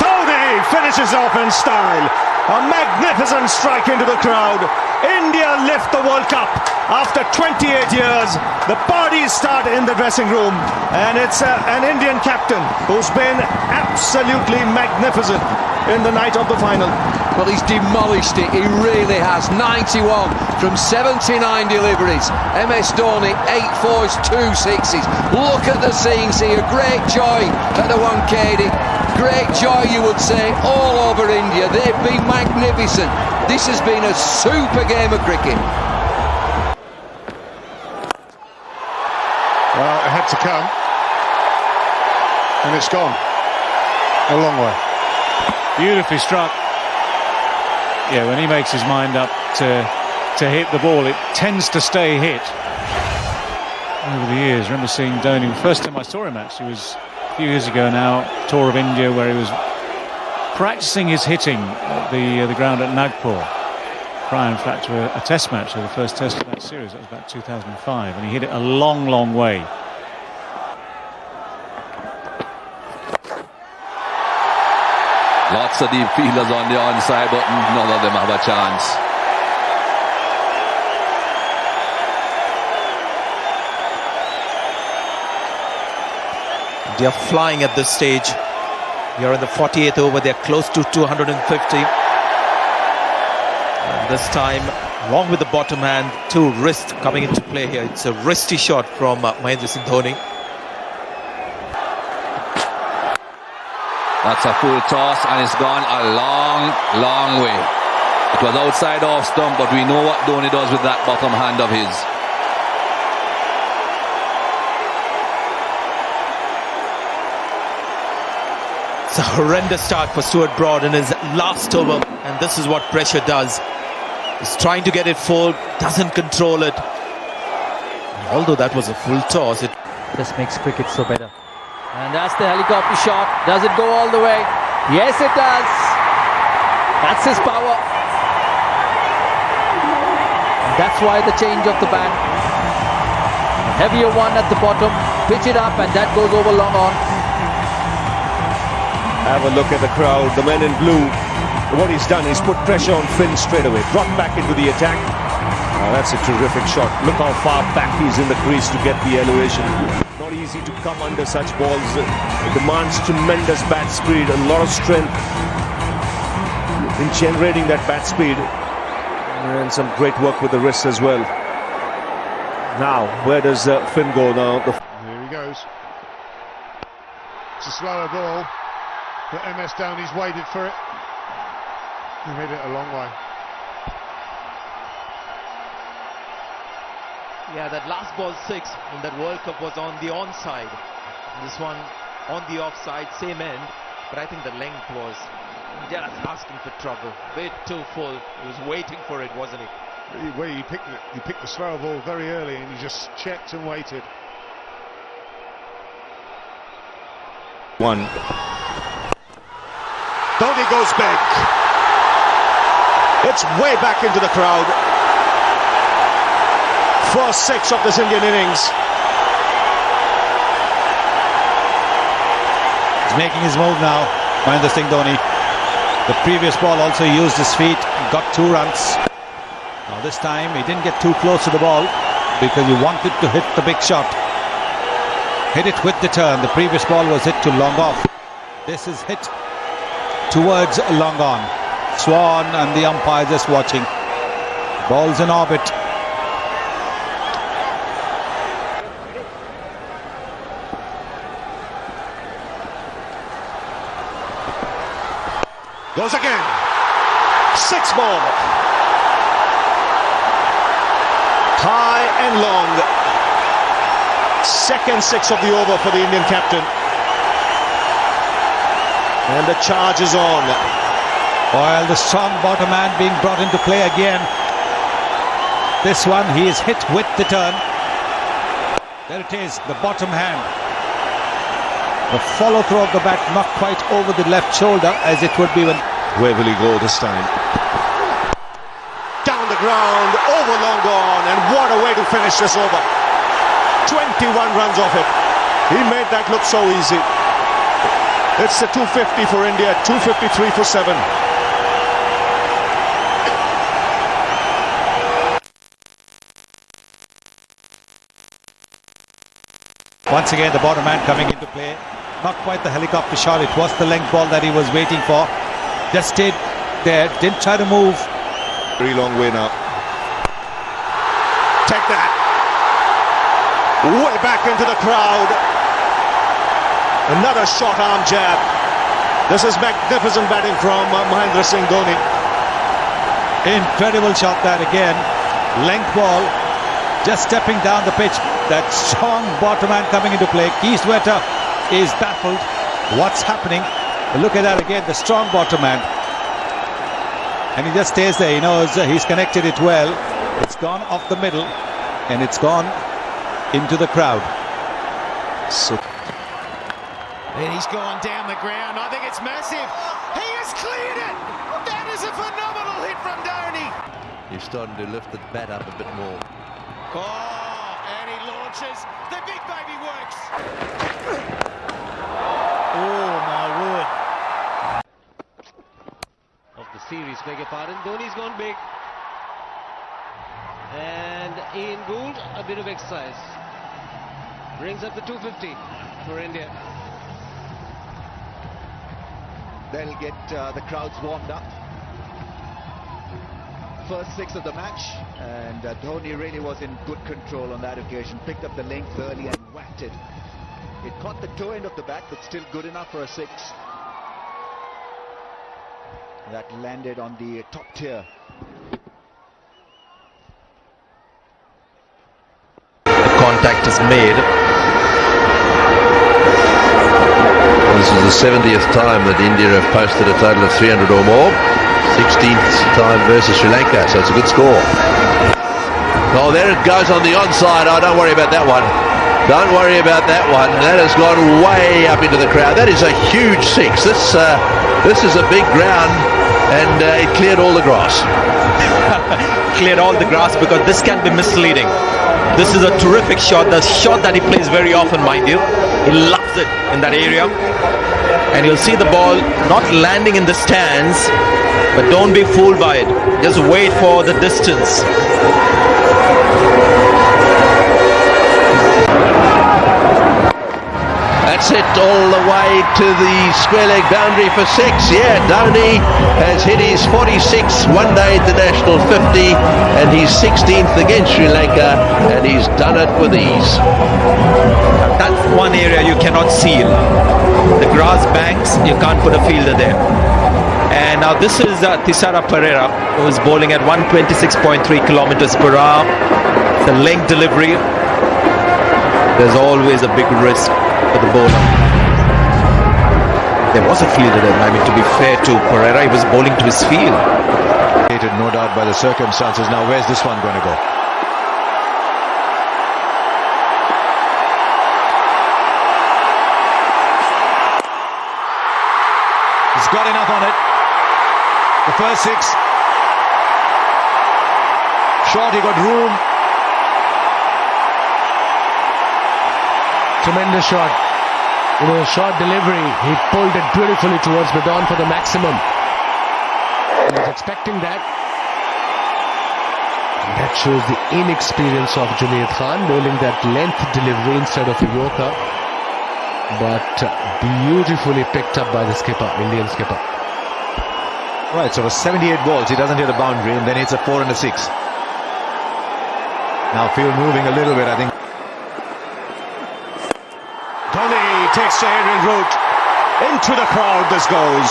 Dhoni finishes off in style. A magnificent strike into the crowd. India lift the World Cup after 28 years. The parties start in the dressing room, and it's an Indian captain who's been absolutely magnificent in the night of the final.
Well, he's demolished it, he really has. 91 from 79 deliveries. MS Dhoni, 8 fours, 2 sixes. Look at the scenes here, great joy at the Wankhede. Great joy, you would say, all over India. They've been magnificent. This has been a super game of cricket.
Well, it had to come, and it's gone a long way.
Beautifully struck. Yeah, when he makes his mind up to hit the ball, it tends to stay hit. Over the years, I remember seeing Dhoni. The first time I saw him actually was a few years ago now, tour of India, where he was practicing his hitting at the ground at Nagpur. Prior, in fact, to a test match, the first test of that series. That was about 2005, and he hit it a long, long way.
Lots of deep fielders on the onside, but none of them have a chance.
They are flying at this stage. We are in the 48th over. They are close to 250. And this time, along with the bottom hand, 2 wrists coming into play here. It's a wristy shot from Mahendra Singh Dhoni.
That's a full toss, and it's gone a long, long way. It was outside off stump, but we know what Dhoni does with that bottom hand of his.
It's a horrendous start for Stuart Broad in his last over, and this is what pressure does. He's trying to get it full, doesn't control it. Although that was a full toss, it
just makes cricket so better. And that's the helicopter shot. Does it go all the way? Yes, it does. That's his power. And that's why the change of the bat. Heavier one at the bottom. Pitch it up, and that goes over long on.
Have a look at the crowd, the men in blue. What he's done is put pressure on Finn straight away, brought back into the attack. Oh, that's a terrific shot. Look how far back he's in the crease to get the elevation. Not easy to come under such balls. It demands tremendous bat speed, a lot of strength in generating that bat speed. And some great work with the wrist as well. Now, where does Finn go now?
Here he goes. It's a slower ball, but MS Dhoni's waited for it. He hit it a long way.
Yeah, that last ball 6 in that World Cup was on the onside. This one on the offside, same end. But I think the length was just asking for trouble. Bit too full. He was waiting for it, wasn't he?
Well, he picked the slower ball very early, and he just checked and waited.
One. Dhoni goes big. It's way back into the crowd. First 6 of this Indian innings.
He's making his move now, Mahendra Singh Dhoni. The previous ball also used his feet, got 2 runs. Now this time he didn't get too close to the ball because he wanted to hit the big shot. Hit it with the turn. The previous ball was hit to long off. This is hit towards long on. Swan and the umpire just watching. Ball's in orbit.
Goes again. 6 more. High and long. Second 6 of the over for the Indian captain. And the charge is on.
While the strong bottom hand being brought into play again. This one he is hit with the turn. There it is, the bottom hand. The follow through of the bat not quite over the left shoulder as it would be when...
Where will he go this time? Down the ground, over long gone, and what a way to finish this over. 21 runs off it. He made that look so easy. It's a 250 for India, 253 for 7.
Once again, the bottom man coming into play. Not quite the helicopter shot. It was the length ball that he was waiting for. Just stayed there. Didn't try to move.
Very long way now. Take that. Way back into the crowd. Another short arm jab. This is magnificent batting from Mahendra Singh Dhoni.
Incredible shot that again. Length ball. Just stepping down the pitch. That strong bottom man coming into play. Keyswetter is baffled. What's happening? Look at that again. The strong bottom man. And he just stays there. He knows he's connected it well. It's gone off the middle. And it's gone into the crowd. So.
And he's gone down the ground. I think it's massive. He has cleared it. That is a phenomenal hit from Dhoni.
He's starting to lift the bat up a bit more.
Oh, and he launches. The big baby works.
Oh my word. Of the series, beg your pardon. Dhoni's gone big. And Ian Gould, a bit of exercise. Brings up the 250 for India.
They'll get the crowds warmed up. First 6 of the match, and Dhoni really was in good control on that occasion. Picked up the length early and whacked it. It caught the toe end of the bat, but still good enough for a 6. That landed on the top tier.
Contact is made.
This is the 70th time that India have posted a total of 300 or more. 16th time versus Sri Lanka, so it's a good score. Oh, there it goes on the onside. Oh, don't worry about that one. Don't worry about that one. That has gone way up into the crowd. That is a huge 6. This is a big ground, and it cleared all the grass.
Cleared all the grass because this can be misleading. This is a terrific shot. The shot that he plays very often, mind you. He loves it in that area. And you'll see the ball not landing in the stands, but don't be fooled by it. Just wait for the distance.
That's it all the way to the square leg boundary for 6. Yeah, Dhoni has hit his 46 one-day international 50 and his 16th against Sri Lanka, and he's done it with ease.
That's one area you cannot seal. The grass banks, you can't put a fielder there. And now this is Thisara Pereira, who is bowling at 126.3 kilometers per hour. The length delivery, there's always a big risk for the bowler. There was a fielder there. I mean, to be fair to Pereira, he was bowling to his field.
No doubt by the circumstances. Now, where's this one going to go? He's got enough on it. The first 6. Short, he got room.
Tremendous shot. Short delivery. He pulled it beautifully towards Badon for the maximum. He was expecting that. And that shows the inexperience of Junaid Khan, bowling that length delivery instead of a Yorker. But beautifully picked up by the skipper, Indian skipper.
Right, so for 78 balls, he doesn't hit a boundary, and then hits a 4 and a 6. Now field moving a little bit, I think. Dhoni takes the aerial route. Into the crowd this goes.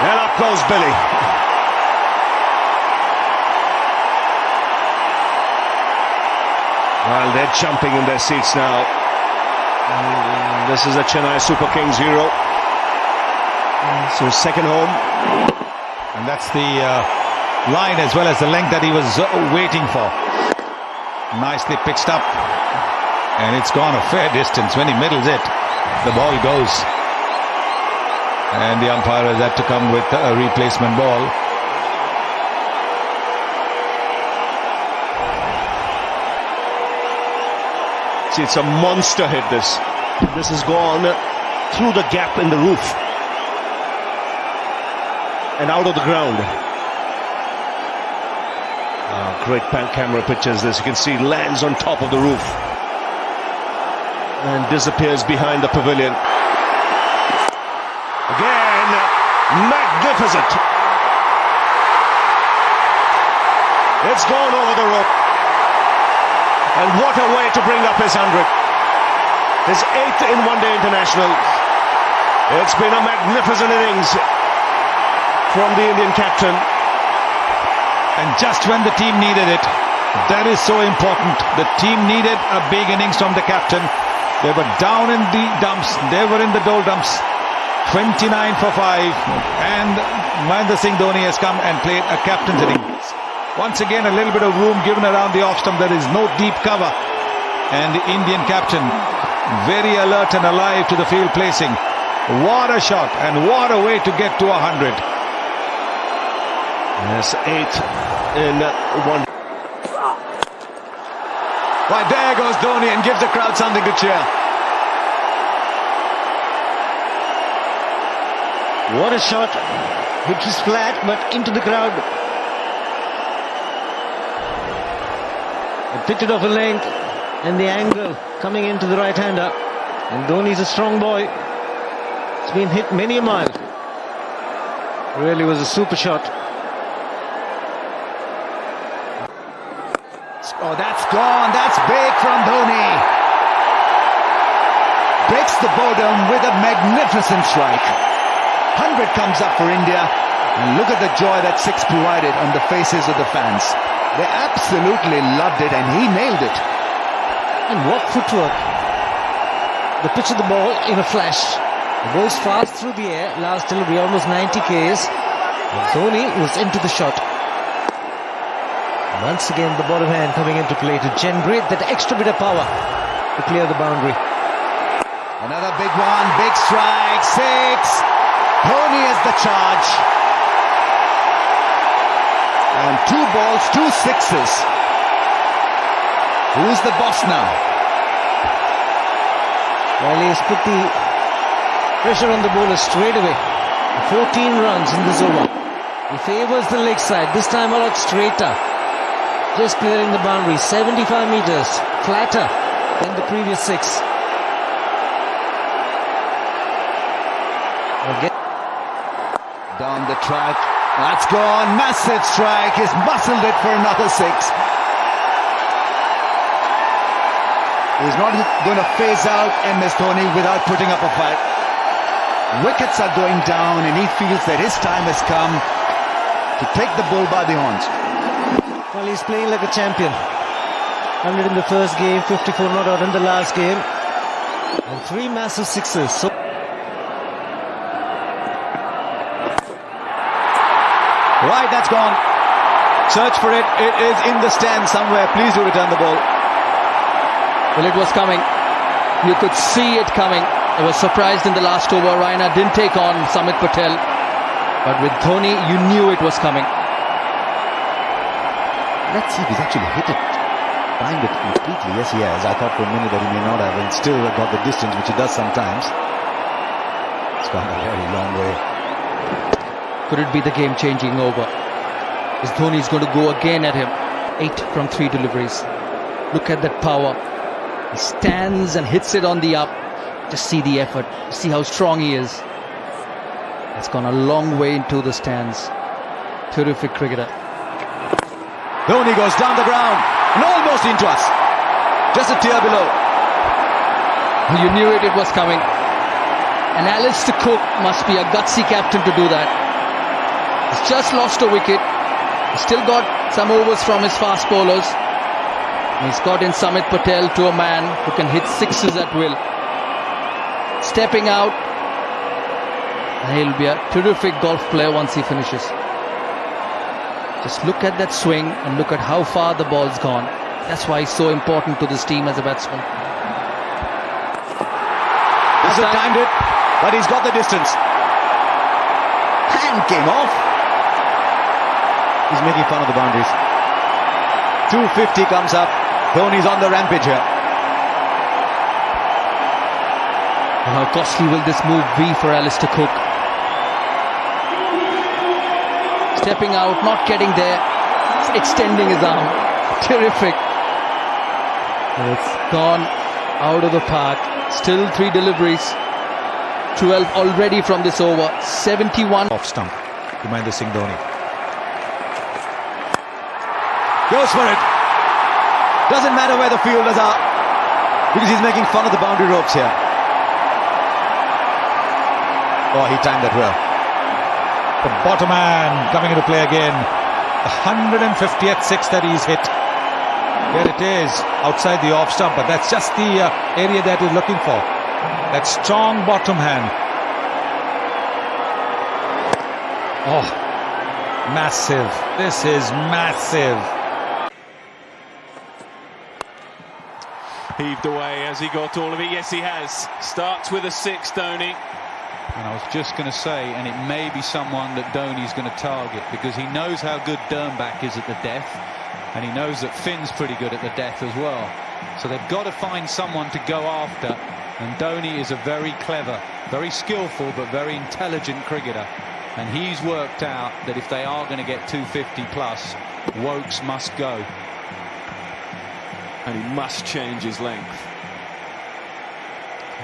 And up goes Billy. Well, they're jumping in their seats now. This is a Chennai Super Kings hero. So second home.
And that's the line as well as the length that he was waiting for. Nicely pitched up. And it's gone a fair distance. When he middles it, the ball goes. And the umpire has had to come with a replacement ball.
See, it's a monster hit, this. This has gone through the gap in the roof. And out of the ground. Great pan camera pictures this. You can see lands on top of the roof.
and disappears behind the pavilion. Again, magnificent. It's gone over the rope. And what a way to bring up his 100. His 8th in one-day international. It's been a magnificent innings from the Indian captain.
And just when the team needed it, that is so important. The team needed a big innings from the captain. They were down in the dumps. They were in the doldrums. 29 for 5. And Mahendra Singh Dhoni has come and played a captain's innings. Once again, a little bit of room given around the off stump. There is no deep cover. And the Indian captain, very alert and alive to the field placing. What a shot and what a way to get to 100.
Yes, 8 in one.
Right, there goes Dhoni and gives the crowd something to cheer.
What a shot. It was flat, but into the crowd. It picked it off a length, and the angle coming into the right-hander. And Dhoni's a strong boy. It's been hit many a mile. Really was a super shot.
Oh, that's gone. That's big from Dhoni. Breaks the boredom with a magnificent strike. 100 comes up for India. And look at the joy that 6 provided on the faces of the fans. They absolutely loved it, and he nailed it.
And what footwork. The pitch of the ball in a flash. The ball's fast through the air. Last delivery almost 90 Ks. And Dhoni was into the shot. Once again, the bottom hand coming into play to generate that extra bit of power to clear the boundary.
Another big one, big strike, 6. Dhoni has the charge. And 2 balls, 2 sixes. Who's the boss now?
Well, he's put the pressure on the bowler straight away. 14 runs in this over. He favours the leg side, this time a lot straighter. Just clearing the boundary, 75 meters, flatter than the previous 6.
Down the track, that's gone, massive strike, he's muscled it for another 6. He's not going to phase out MS Dhoni without putting up a fight. Wickets are going down and he feels that his time has come to take the bull by the horns.
Well, he's playing like a champion. 100 in the first game, 54 not out in the last game. And 3 massive sixes. So
right, that's gone. Search for it. It is in the stand somewhere. Please do return the ball.
Well, it was coming. You could see it coming. I was surprised in the last over. Raina didn't take on Samit Patel. But with Dhoni, you knew it was coming.
Let's see if he's actually hit it. Timed it completely. Yes, he has. I thought for a minute that he may not have, and still got the distance, which he does sometimes. It's gone a very long way.
Could it be the game-changing over? Is Dhoni's going to go again at him? 8 from 3 deliveries. Look at that power. He stands and hits it on the up. Just see the effort. See how strong he is. It's gone a long way into the stands. Terrific cricketer.
Dhoni goes down the ground and almost into us. Just a tier below.
You knew it was coming. And Alistair Cook must be a gutsy captain to do that. He's just lost a wicket. He's still got some overs from his fast bowlers. And he's got in Samit Patel to a man who can hit 6s at will. Stepping out. And he'll be a terrific golf player once he finishes. Just look at that swing and look at how far the ball's gone. That's why he's so important to this team as a batsman.
Hasn't timed it, but he's got the distance. Hand came off. He's making fun of the boundaries. 250 comes up. Dhoni's on the rampage here.
And how costly will this move be for Alistair Cook? Stepping out, not getting there, extending his arm. Terrific. And it's gone out of the park. Still 3 deliveries. 12 already from this over. 71.
Off stump. Mahendra Singh Dhoni. Goes for it. Doesn't matter where the fielders are, because he's making fun of the boundary ropes here. Oh, he timed that well. The bottom man coming into play again. The 150th six that he's hit. There it is, outside the off stump, but that's just the area that he's looking for. That strong bottom hand. Oh, massive. This is massive.
Heaved away. Has he got all of it? Yes, he has. Starts with a 6, Dhoni.
And I was just going to say, and it may be someone that Dhoni's going to target, because he knows how good Dernbach is at the death, and he knows that Finn's pretty good at the death as well. So they've got to find someone to go after, and Dhoni is a very clever, very skillful, but very intelligent cricketer. And he's worked out that if they are going to get 250 plus, Wokes must go.
And he must change his length.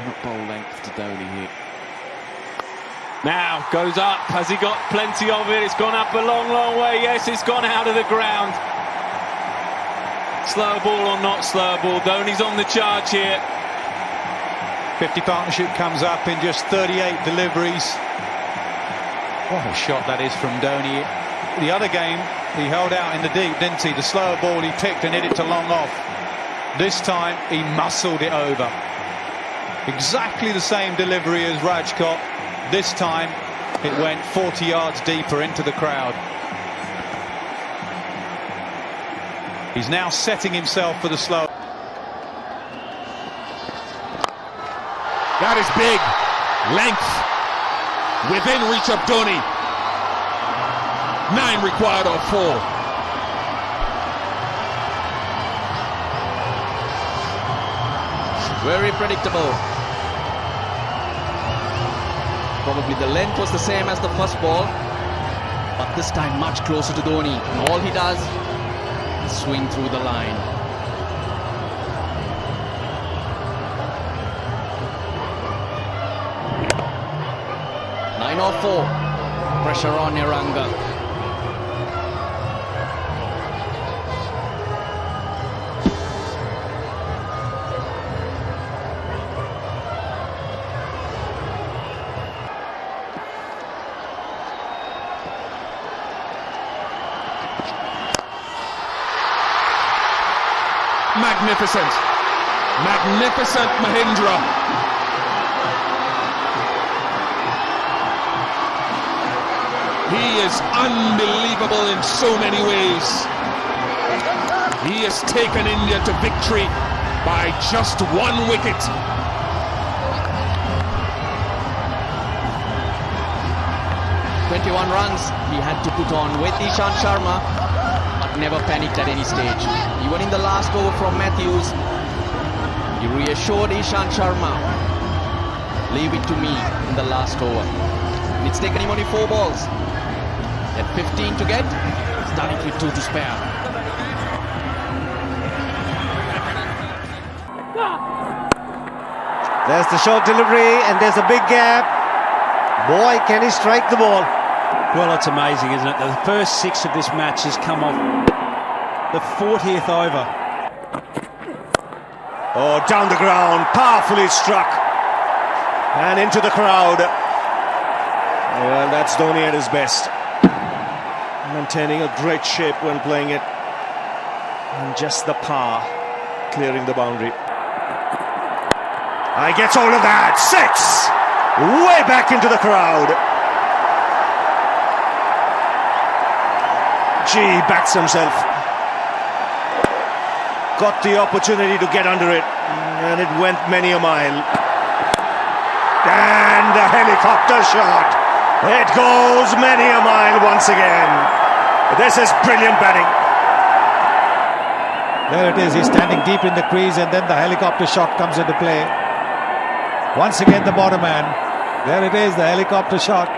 Not bowl length to Dhoni here. Now, goes up. Has he got plenty of it? It's gone up a long, long way. Yes, it's gone out of the ground. Slow ball or not slow ball, Dhoni's on the charge here.
50 partnership comes up in just 38 deliveries. What a shot that is from Dhoni. The other game, he held out in the deep, didn't he? The slower ball he picked and hit it to long off. This time, he muscled it over. Exactly the same delivery as Rajkot. This time, it went 40 yards deeper into the crowd. He's now setting himself for the slow.
That is big. Length. Within reach of Dhoni. 9 required of 4.
Very predictable. Probably the length was the same as the first ball, but this time much closer to Dhoni. And all he does is swing through the line. Nine or 4. Pressure on Iranga.
Magnificent. Magnificent Mahendra. He is unbelievable in so many ways. He has taken India to victory by just 1 wicket.
"21 runs he had to put on with Ishant Sharma, but never panicked at any stage. Even in the last over from Matthews, he reassured Ishant Sharma, leave it to me in the last over. And it's taken him only 4 balls. At 15 to get, he's done it with 2 to spare.
There's the short delivery, and there's a big gap. Boy, can he strike the ball.
Well, it's amazing, isn't it? The first 6 of this match has come off the 40th over.
Oh, down the ground, powerfully struck. And into the crowd. Well, that's Dhoni at his best. Maintaining a great shape when playing it. And just the power clearing the boundary. I gets all of that. 6! Way back into the crowd. Gee, backs himself. Got the opportunity to get under it, and it went many a mile. And the helicopter shot. It goes many a mile once again. This is brilliant batting.
There it is, he's standing deep in the crease, and then the helicopter shot comes into play. Once again, the bottom man. There it is, the helicopter shot.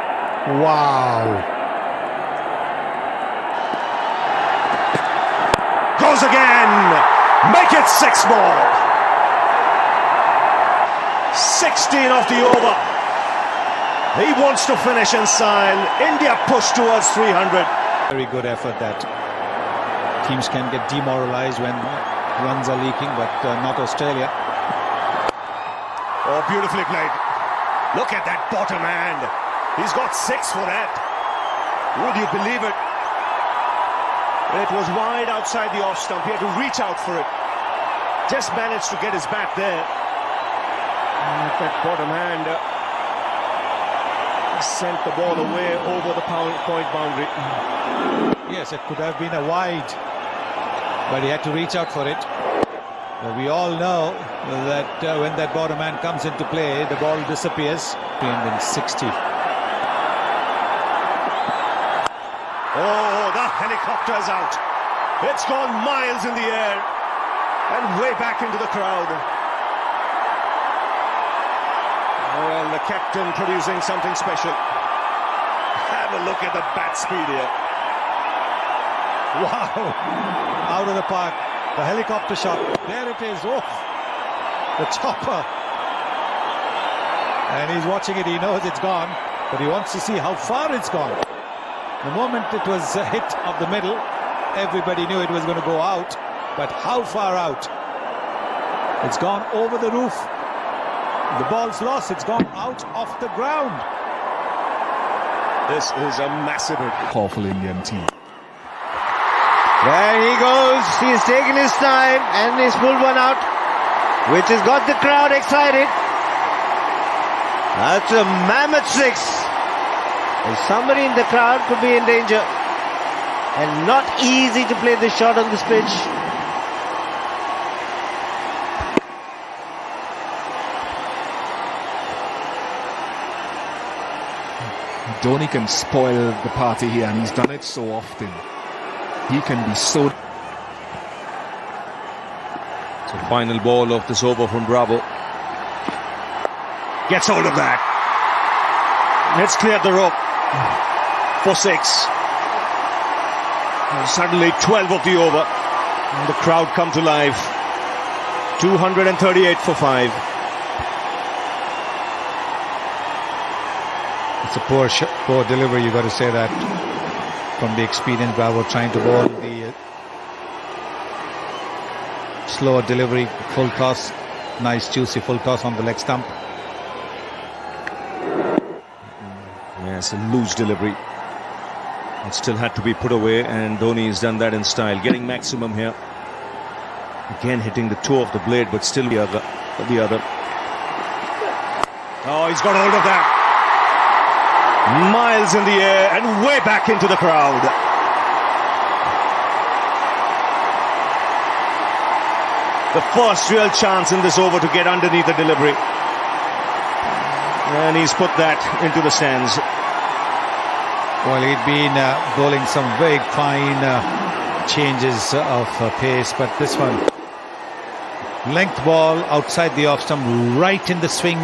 Wow.
Goes again. Make it 6 more.
16 off the over. He wants to finish in style. India push towards 300.
Very good effort that teams can get demoralized when runs are leaking, but not Australia.
Oh, beautifully played. Look at that bottom hand. He's got 6 for that. Would you believe it? It was wide outside the off stump. He had to reach out for it. Just managed to get his bat there. And that bottom hand sent the ball away over the point boundary.
Yes, it could have been a wide, but he had to reach out for it. But we all know that when that bottom hand comes into play, the ball disappears. 360.
Oh, the helicopter's out. It's gone miles in the air and way back into the crowd. Well, the captain producing something special. Have a look at the bat speed here.
Wow! Out of the park. The helicopter shot. There it is. Oh, the chopper. And he's watching it. He knows it's gone, but he wants to see how far it's gone. The moment it was a hit of the middle, everybody knew it was going to go out. But how far out? It's gone over the roof. The ball's lost. It's gone out off the ground.
This is a massive,
powerful Indian team.
There he goes. He's taken his time and he's pulled one out, which has got the crowd excited. That's a mammoth 6. And somebody in the crowd could be in danger. And not easy to play this shot on this pitch.
Dhoni can spoil the party here, and he's done it so often. He can be so...
So final ball of this over from Bravo.
Gets hold of that. It's cleared the rope for 6. And suddenly 12 of the over. And the crowd come to life. 238 for 5.
It's a poor delivery, you got to say that, from the experienced Bravo, trying to bowl the slower delivery, full toss, nice juicy full toss on the leg stump.
Yes, a loose delivery. It still had to be put away, and Dhoni has done that in style, getting maximum here. Again hitting the toe of the blade, but still the other.
Oh, he's got hold of that. Miles in the air and way back into the crowd. The first real chance in this over to get underneath the delivery. And he's put that into the stands.
Well, he'd been bowling some very fine changes of pace, but this one, length ball outside the off stump, right in the swing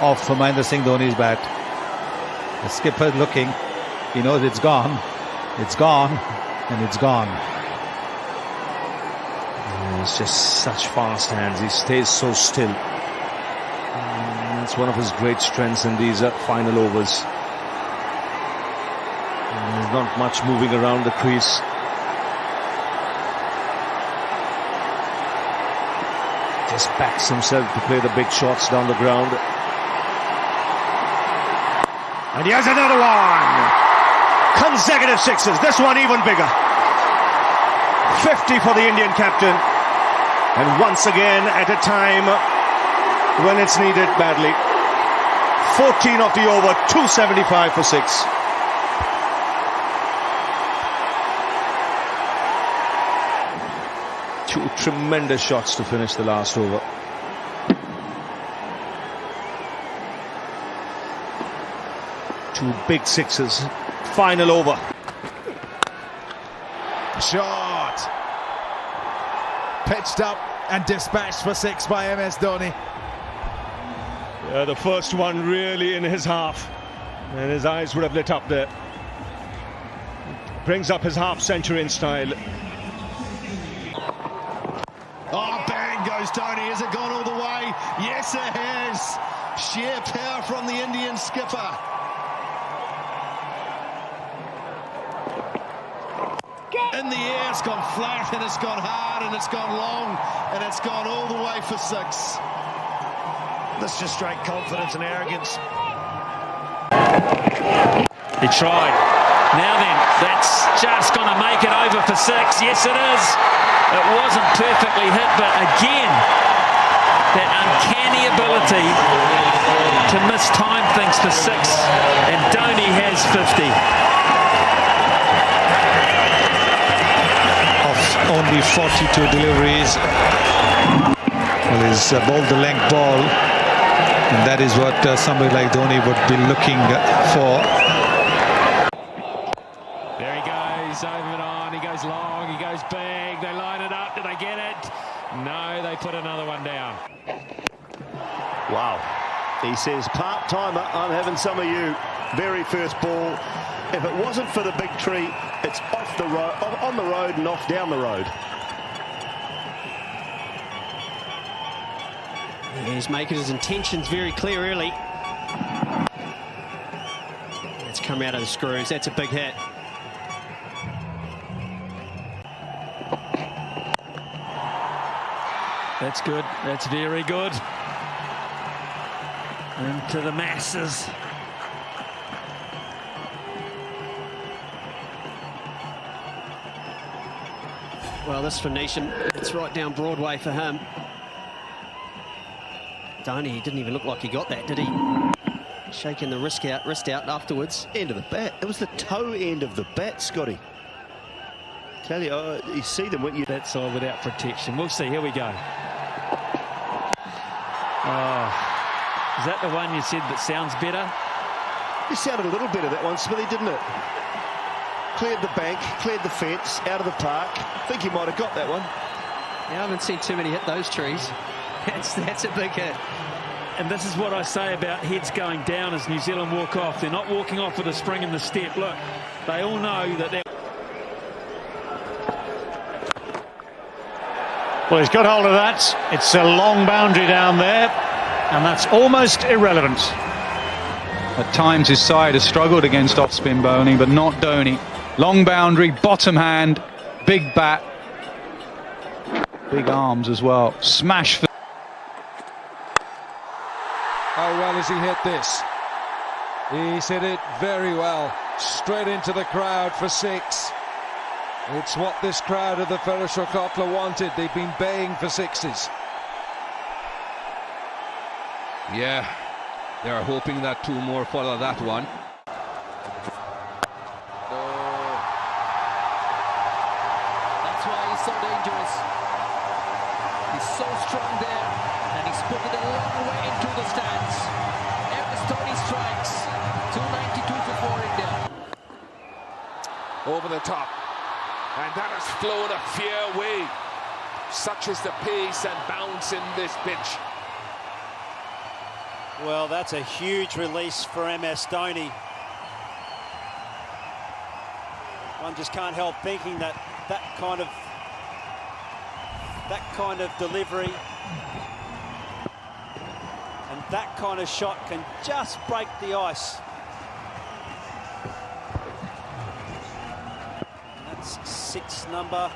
of Mahendra Singh Dhoni's bat. The skipper looking, he knows it's gone, and it's gone.
It's just such fast hands. He stays so still. That's one of his great strengths in these final overs. There's not much moving around the crease. Just backs himself to play the big shots down the ground.
And here's another one. Consecutive 6s. This one even bigger. 50 for the Indian captain. And once again at a time when it's needed badly. 14 off the over, 275 for 6.
Two tremendous shots to finish the last over. Two big 6s. Final over.
Shot. Pitched up and dispatched for 6 by MS Dhoni.
The first one really in his half. And his eyes would have lit up there. Brings up his half century in style.
Oh, bang goes
Dhoni. Has it gone all the way? Yes, it has. Sheer power from the Indian skipper. In the air, it's gone flat, and it's gone hard, and it's gone long, and it's gone all the way for 6. That's just straight confidence and arrogance.
He tried. Now then, that's just going to make it over for 6. Yes, it is. It wasn't perfectly hit, but again, that uncanny ability to mistime things for 6. And Dhoni has 50.
Of only 42 deliveries. Well, he's bowled the length ball. And that is what somebody like Dhoni would be looking for.
There he goes, over and on, he goes long, he goes big, they line it up, do they get it? No, they put another one down.
Wow. He says, part-timer, I'm having some of you. Very first ball. If it wasn't for the big tree, it's off the road, on the road and off down the road.
He's making his intentions very clear early. It's come out of the screws. That's a big hit.
That's good. That's very good. Into the masses.
Well, this Phoenician, it's right down Broadway for him. Dhoni, he didn't even look like he got that, did he? Shaking the wrist out afterwards.
End of the bat. It was the toe end of the bat, Scotty. Tell you, you see them when you...
That side without protection. We'll see. Here we go. Oh, is that the one you said that sounds better?
It sounded a little better, that one, Smithy, didn't it? Cleared the bank, cleared the fence, out of the park. I think he might have got that one.
Yeah, I haven't seen too many hit those trees. That's a big hit.
And this is what I say about heads going down as New Zealand walk off. They're not walking off with a spring in the step. Look, they all know that they're...
Well, he's got hold of that. It's a long boundary down there, and that's almost irrelevant. At times his side has struggled against off-spin bowling, but not Dhoni. Long boundary, bottom hand, big bat, big arms as well. Smash for...
How well has he hit this? He's hit it very well. Straight into the crowd for 6. It's what this crowd of the Ferreshokotla wanted. They've been baying for 6s.
Yeah, they are hoping that 2 more follow that one.
That's why he's so dangerous. He's so strong there, and he's put it a long way into the stands. Every Dhoni strikes. 292 for 4 India.
Over the top. And that has flown a fair way. Such is the pace and bounce in this pitch.
Well, that's a huge release for MS Dhoni. One just can't help thinking that that kind of delivery and that kind of shot can just break the ice. And that's 6 number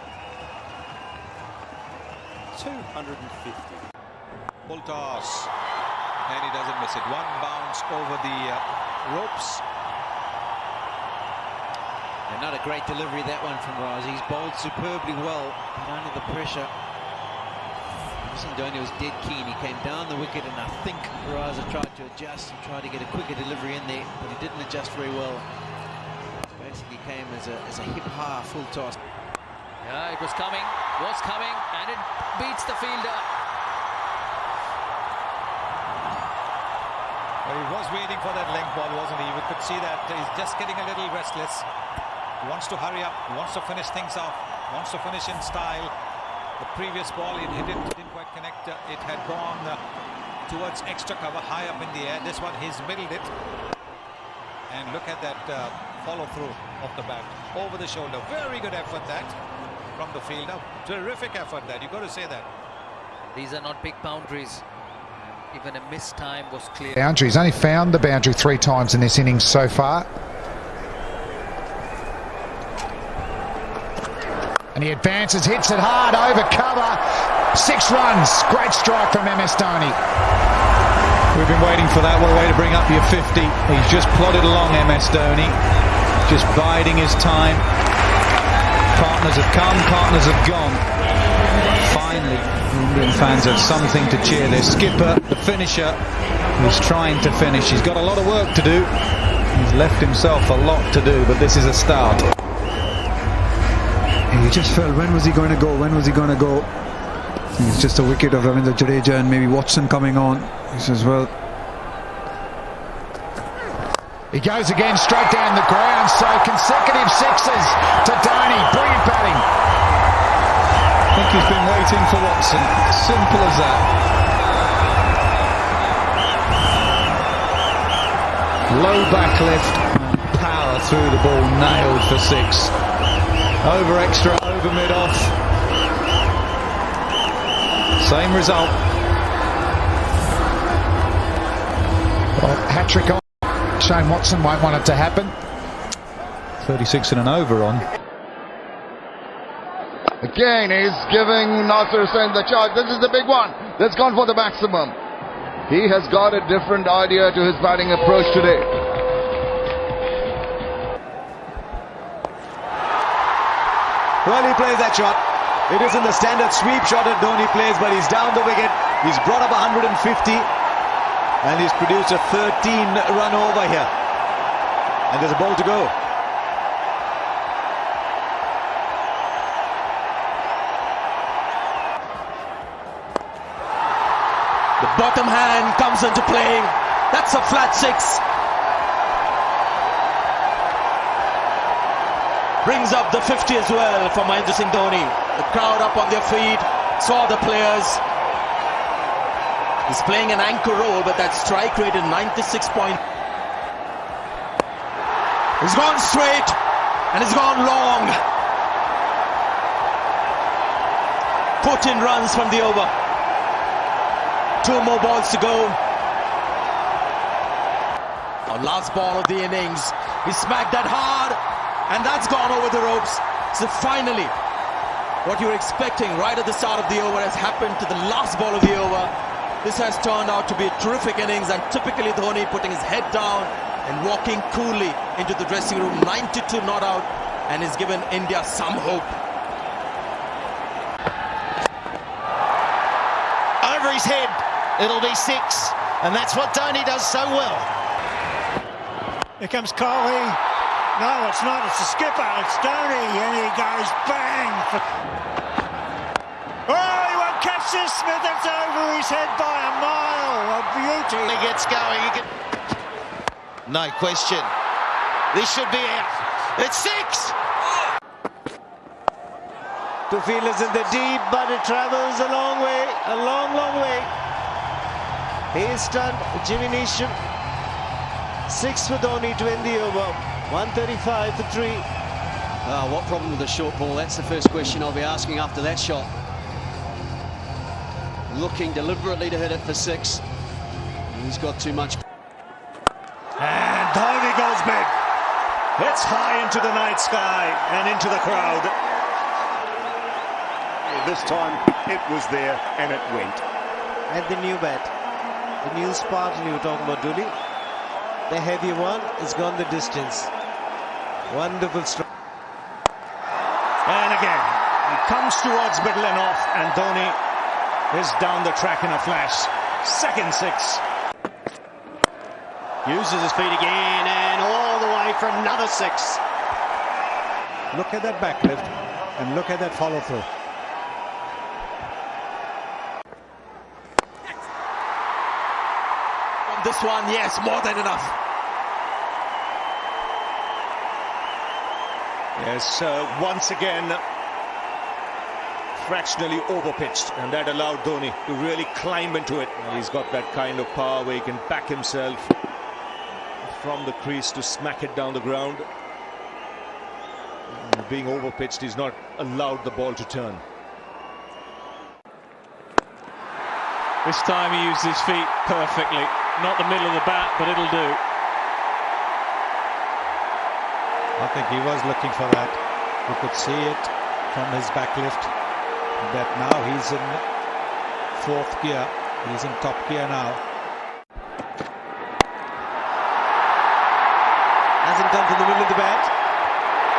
250.
Full toss. And he doesn't miss it. One bounce over the ropes.
And not a great delivery, that one from Raz. He's bowled superbly well, but under the pressure. Singh Dhoni was dead keen. He came down the wicket, and I think Raza tried to adjust and tried to get a quicker delivery in there, but he didn't adjust very well. Basically came as a hip-high full toss.
Yeah, it was coming, and it beats the fielder.
Well, he was waiting for that length ball, wasn't he? We could see that he's just getting a little restless. He wants to hurry up, he wants to finish things off, wants to finish in style. The previous ball, he didn't quite connect. It had gone towards extra cover, high up in the air. This one, he's middled it. And look at that follow-through of the bat. Over the shoulder. Very good effort, that, from the fielder. Terrific effort, that. You've got to say that.
These are not big boundaries. Even a missed time was clear.
Boundary. He's only found the boundary 3 times in this innings so far. And he advances, hits it hard, over cover. 6 runs. Great strike from MS Dhoni.
We've been waiting for that. What a way to bring up your 50. He's just plodded along, MS Dhoni. Just biding his time. Partners have come, partners have gone. Finally, Indian fans have something to cheer. Their skipper, the finisher, who's trying to finish. He's got a lot of work to do. He's left himself a lot to do, but this is a start.
He just felt, when was he going to go? When was he going to go? It's just a wicket of Ravindra Jadeja and maybe Watson coming on. He says, well.
He goes again straight down the ground, so consecutive 6s to Dhoni. Brilliant batting.
I think he's been waiting for Watson. Simple as that. Low back lift and power through the ball, nailed for 6. Over extra, over mid-off. Same result.
Well, hat-trick on. Shane Watson won't want it to happen.
36 and an over on.
Again, he's giving Nasser Hussain the charge. This is the big one. That's gone for the maximum. He has got a different idea to his batting approach today.
Well, he plays that shot. It isn't the standard sweep shot that Dhoni plays, but he's down the wicket. He's brought up 150 and he's produced a 13-run over here. And there's a ball to go.
The bottom hand comes into play. That's a flat 6. Brings up the 50 as well for Mahendra Singh Dhoni. The crowd up on their feet, saw the players. He's playing an anchor role, but that strike rate is 96 point. He's gone straight and he's gone long. 14 runs from the over. 2 more balls to go. Our last ball of the innings. He smacked that hard. And that's gone over the ropes. So finally, what you were expecting right at the start of the over has happened to the last ball of the over. This has turned out to be a terrific innings, and typically Dhoni putting his head down and walking coolly into the dressing room. 92 not out, and has given India some hope.
Over his head, it'll be 6. And that's what Dhoni does so well.
Here comes Kohli. No, it's not. It's the skipper. It's Dhoni, and he goes bang. Oh, he won't catch this, Smith. It's over his head by a mile. A beauty.
He gets going. He no question. This should be out. It's 6.
2 fielders in the deep, but it travels a long way. A long, long way. He's stunned. Jimmy Neesham. 6 for Dhoni to end the over. 135 for 3.
What problem with the short ball? That's the first question I'll be asking after that shot. Looking deliberately to hit it for 6. He's got too much.
And Dhoni goes big. It's high into the night sky and into the crowd.
This time it was there and it went.
And the new bat. The new Spartan you were talking about, Dooley. The heavy one has gone the distance. Wonderful strike.
And again, he comes towards middle and off, and Dhoni is down the track in a flash. Second 6.
Uses his feet again, and all the way for another 6.
Look at that back lift, and look at that follow through.
From this one, yes, more than enough.
Yes, once again, fractionally overpitched, and that allowed Dhoni to really climb into it. He's got that kind of power where he can back himself from the crease to smack it down the ground. Being overpitched, he's not allowed the ball to turn.
This time he used his feet perfectly. Not the middle of the bat, but it'll do.
I think he was looking for that. You could see it from his back lift. That now he's in fourth gear. He's in top gear now.
Hasn't come to the middle of the bat.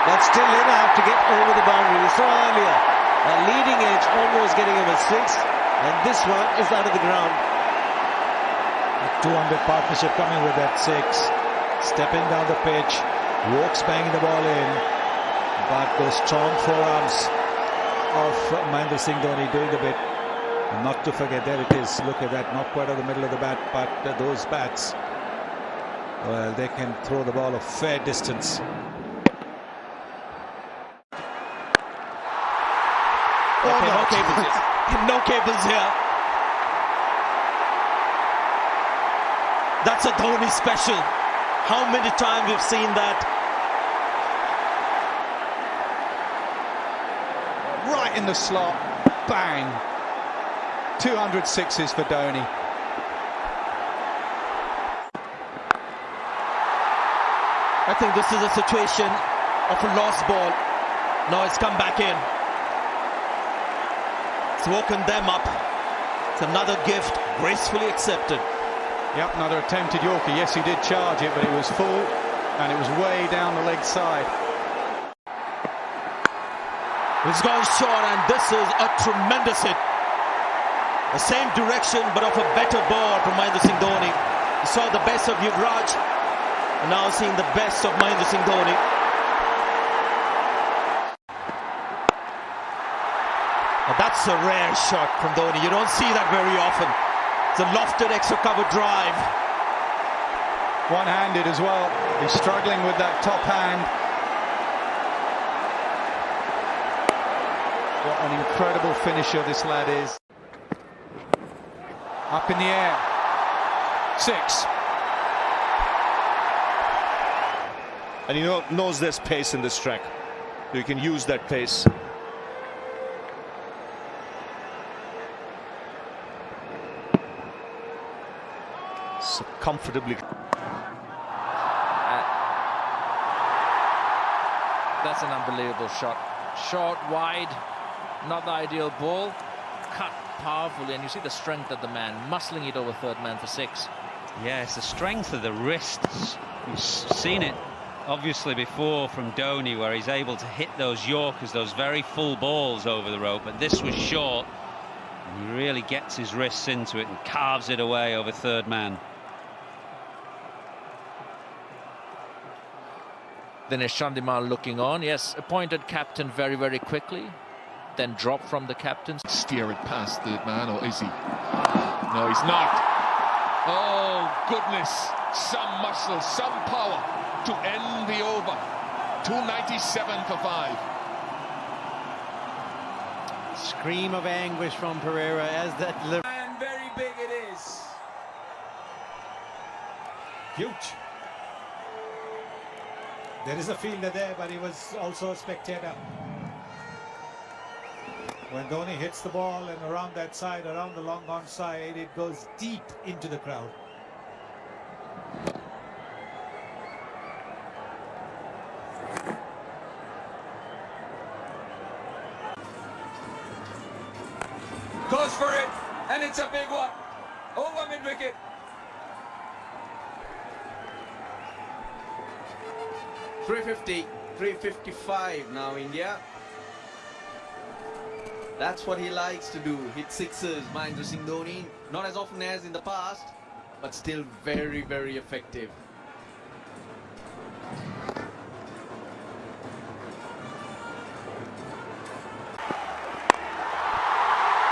But still enough to get over the boundary. We saw earlier a leading edge almost getting him a 6. And this one is out of the ground.
A 200 partnership coming with that 6. Stepping down the pitch. Walks banging the ball in. But those strong forearms of Mahendra Singh Dhoni doing the bit. And not to forget, there it is. Look at that. Not quite at the middle of the bat. But those bats, well, they can throw the ball a fair distance.
Okay, no cables here. No cables here. That's a Dhoni special. How many times we've seen that?
Right in the slot. Bang. 200 sixes for Dhoni.
I think this is a situation of a lost ball. Now it's come back in. It's woken them up. It's another gift, gracefully accepted.
Yep, another attempted Yorker. Yes, he did charge it, but it was full and it was way down the leg side.
It's gone short, and this is a tremendous hit. The same direction, but of a better ball from Mahendra Singh Dhoni. We saw the best of Yuvraj, and now seeing the best of Mahendra Singh Dhoni. Now that's a rare shot from Dhoni. You don't see that very often. It's a lofted extra cover drive.
One-handed as well. He's struggling with that top hand. What an incredible finisher this lad is. Up in the air. 6.
And he knows there's pace in this track. You can use that pace. So comfortably.
That's an unbelievable shot. Short, wide, not the ideal ball. Cut powerfully, and you see the strength of the man, muscling it over third man for 6.
Yeah, it's the strength of the wrists. You've seen it obviously before from Dhoni, where he's able to hit those Yorkers, those very full balls over the rope, but this was short, and he really gets his wrists into it and carves it away over third man.
Dinesh Chandimal looking on. Yes, appointed captain very, very quickly. Then drop from the captain.
Steer it past third man, or is he? No, he's not. Oh, goodness. Some muscle, some power to end the over. 297 for 5.
Scream of anguish from Pereira as that liver.
And very big it is.
Huge. There is a fielder there, but he was also a spectator. When Dhoni hits the ball and around that side, around the long on side, it goes deep into the crowd.
Goes for it, and it's a big one. Over mid-wicket. .350, 355 now India. That's what he likes to do, hit sixes, Mahendra Singh Dhoni. Not as often as in the past, but still very, very effective.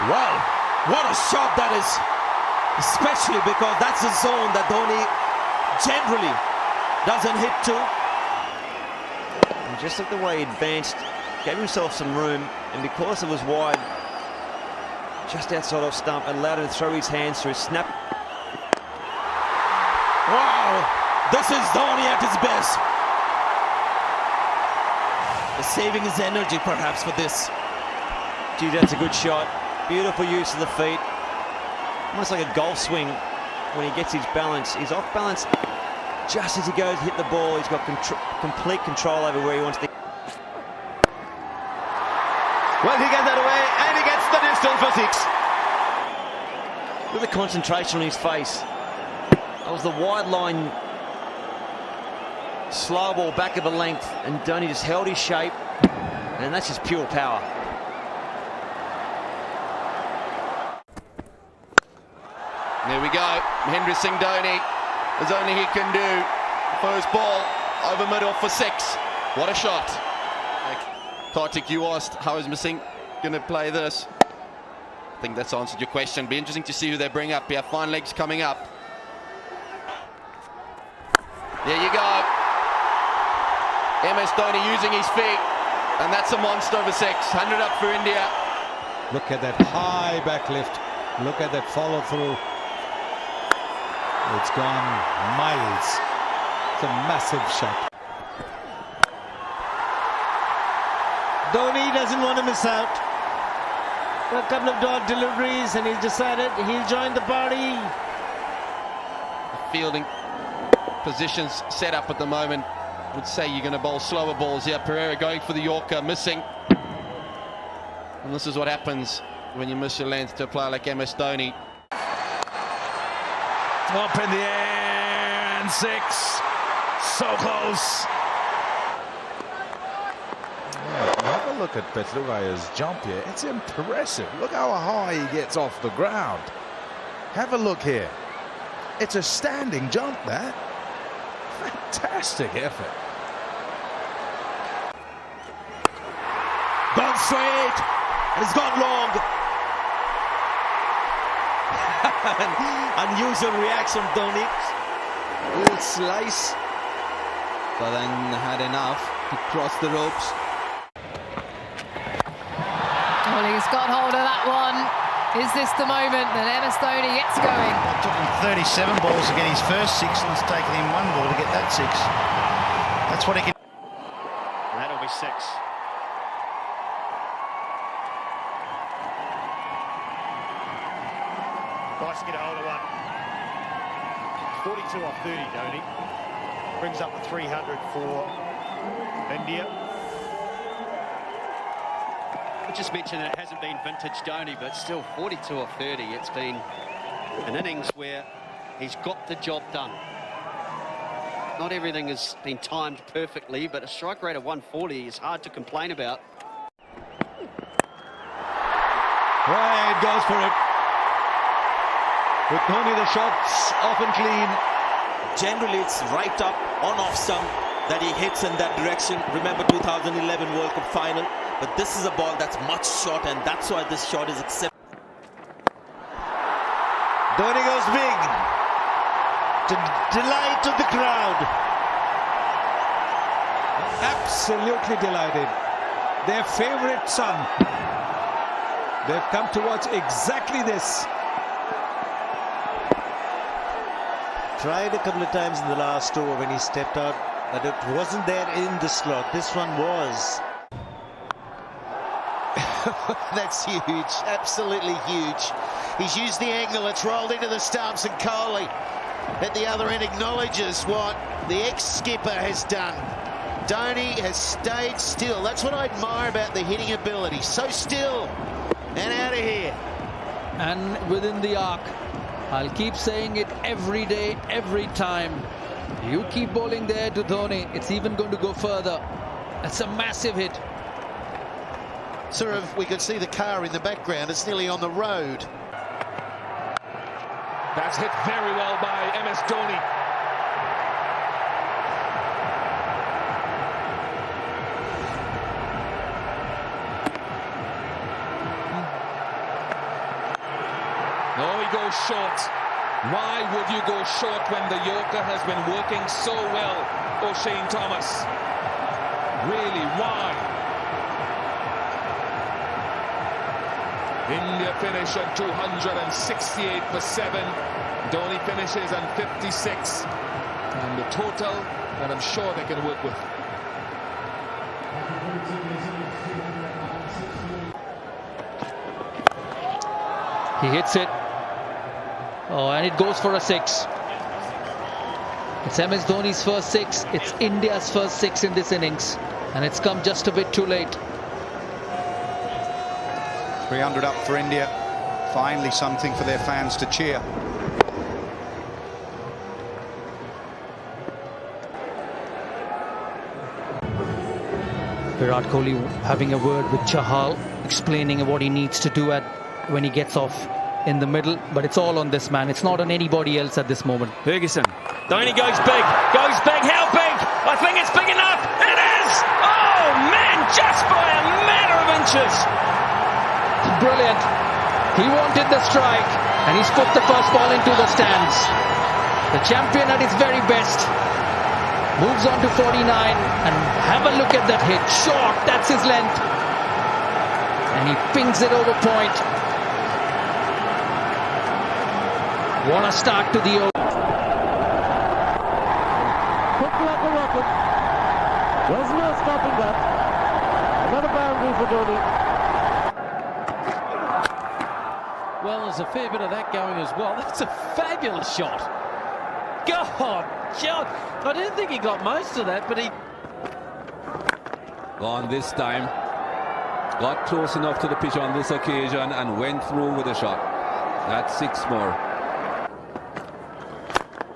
Wow, what a shot that is. Especially because that's a zone that Dhoni generally doesn't hit to.
And just look the way he advanced, gave himself some room, and because it was wide, just outside off stump, allowed him to throw his hands through, snap.
Wow, this is Dhoni at his best. He's saving his energy perhaps for this.
Gee, that's a good shot. Beautiful use of the feet.
almost like a golf swing when he gets his balance. He's off balance just as he goes to hit the ball. He's got complete control over where he wants to.
Well, he gets that away, and he gets the distance for 6.
Look at the concentration on his face. That was the wide line slow ball back of a length, and Dhoni just held his shape, and that's just pure power.
There we go. Mahendra Singh Dhoni, as only he can do. First ball over middle for 6. What a shot. Kartik, you asked how is Singh going to play this. I think that's answered your question. Be interesting to see who they bring up. Yeah, fine legs coming up. There you go. MS Dhoni using his feet, and that's a monster over 6. 100 up for India.
Look at that high back lift. Look at that follow through. It's gone miles. It's a massive shot.
Dhoni doesn't want to miss out. A couple of dot deliveries, and he's decided he'll join the party.
Fielding positions set up at the moment. Would say you're going to bowl slower balls here. Pereira going for the Yorker, missing. And this is what happens when you miss your length to a player like MS Dhoni.
Up in the air, and 6. So close.
Have a look at Petrugaya's jump here. It's impressive. Look how high he gets off the ground. Have a look here. It's a standing jump, that. Fantastic effort.
Gone straight. It's gone long. Unusual reaction, Dhoni.
Little slice, but then had enough to cross the ropes.
Well, he's got hold of that one. Is this the moment that MS Dhoni gets going?
It took him 37 balls to get his first 6, and it's taken him 1 ball to get that 6. That's what he can.
And that'll be 6. Nice to get a hold of one. 42 off 30, Dhoni. Brings up the 300 for India.
I just mentioned that it hasn't been vintage Dhoni, but still 42 off 30. It's been an innings where he's got the job done. Not everything has been timed perfectly, but a strike rate of 140 is hard to complain about.
Right, goes for it. With Dhoni, the shots often clean.
Generally, it's right up on off stump that he hits in that direction. Remember 2011 World Cup final. But this is a ball that's much short, and that's why this shot is accepted.
Dhoni goes big, to delight of the crowd.
Absolutely delighted. Their favorite son. They've come to watch exactly this.
Tried a couple of times in the last over when he stepped out, but it wasn't there in the slot. This one was.
That's huge, absolutely huge. He's used the angle, it's rolled into the stumps, and Kohli at the other end acknowledges what the ex-skipper has done. Dhoni has stayed still. That's what I admire about the hitting ability. So still and out of here.
And within the arc. I'll keep saying it every day, every time. You keep bowling there to Dhoni, it's even going to go further. That's a massive hit.
Sort of, we could see the car in the background. It's nearly on the road.
That's hit very well by MS Dhoni. No, he goes short. Why would you go short when the Yorker has been working so well, O'Shane Thomas? Really, why? India finish at 268 for 7. Dhoni finishes on 56. And the total that I'm sure they can work with.
He hits it. Oh, and it goes for a 6. It's MS Dhoni's first 6. It's India's first 6 in this innings. And it's come just a bit too late.
300 up for India. Finally something for their fans to cheer.
Virat Kohli having a word with Chahal, explaining what he needs to do when he gets off in the middle. But it's all on this man. It's not on anybody else at this moment.
Ferguson. Dhoni goes big. Goes big. How big? I think it's big enough. It is! Oh, man, just by a matter of inches.
Brilliant. He wanted the strike, and he's put the first ball into the stands. The champion at his very best. Moves on to 49, and have a look at that hit. Short, that's his length. And he pings it over point. What a start to the over.
Quick like a rocket. There's no stopping that. Another boundary for Dhoni.
Well, there's a fair bit of that going as well. That's a fabulous shot. God, John. I didn't think he got most of that, but he...
Gone this time. Got close enough to the pitch on this occasion and went through with a shot. That's 6 more.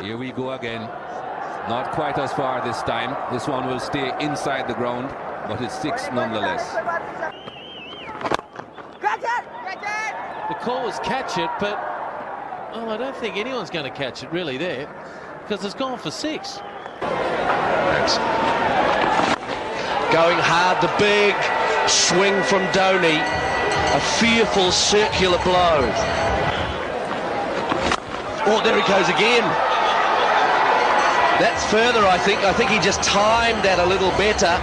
Here we go again. Not quite as far this time. This one will stay inside the ground, but it's 6 nonetheless.
The call was catch it, but well, I don't think anyone's going to catch it really there, because it's gone for 6.
Going hard, the big swing from Dhoni, a fearful circular blow. Oh, there he goes again. That's further, I think. I think he just timed that a little better.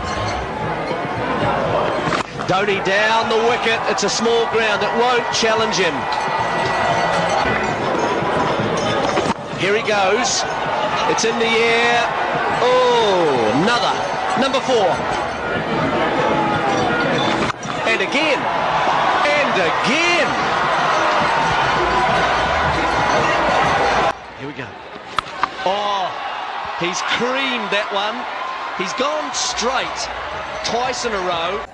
Dhoni down the wicket. It's a small ground. It won't challenge him. Here he goes. It's in the air. Oh, another. Number 4. And again. And again. Here we go. Oh, he's creamed that one. He's gone straight twice in a row.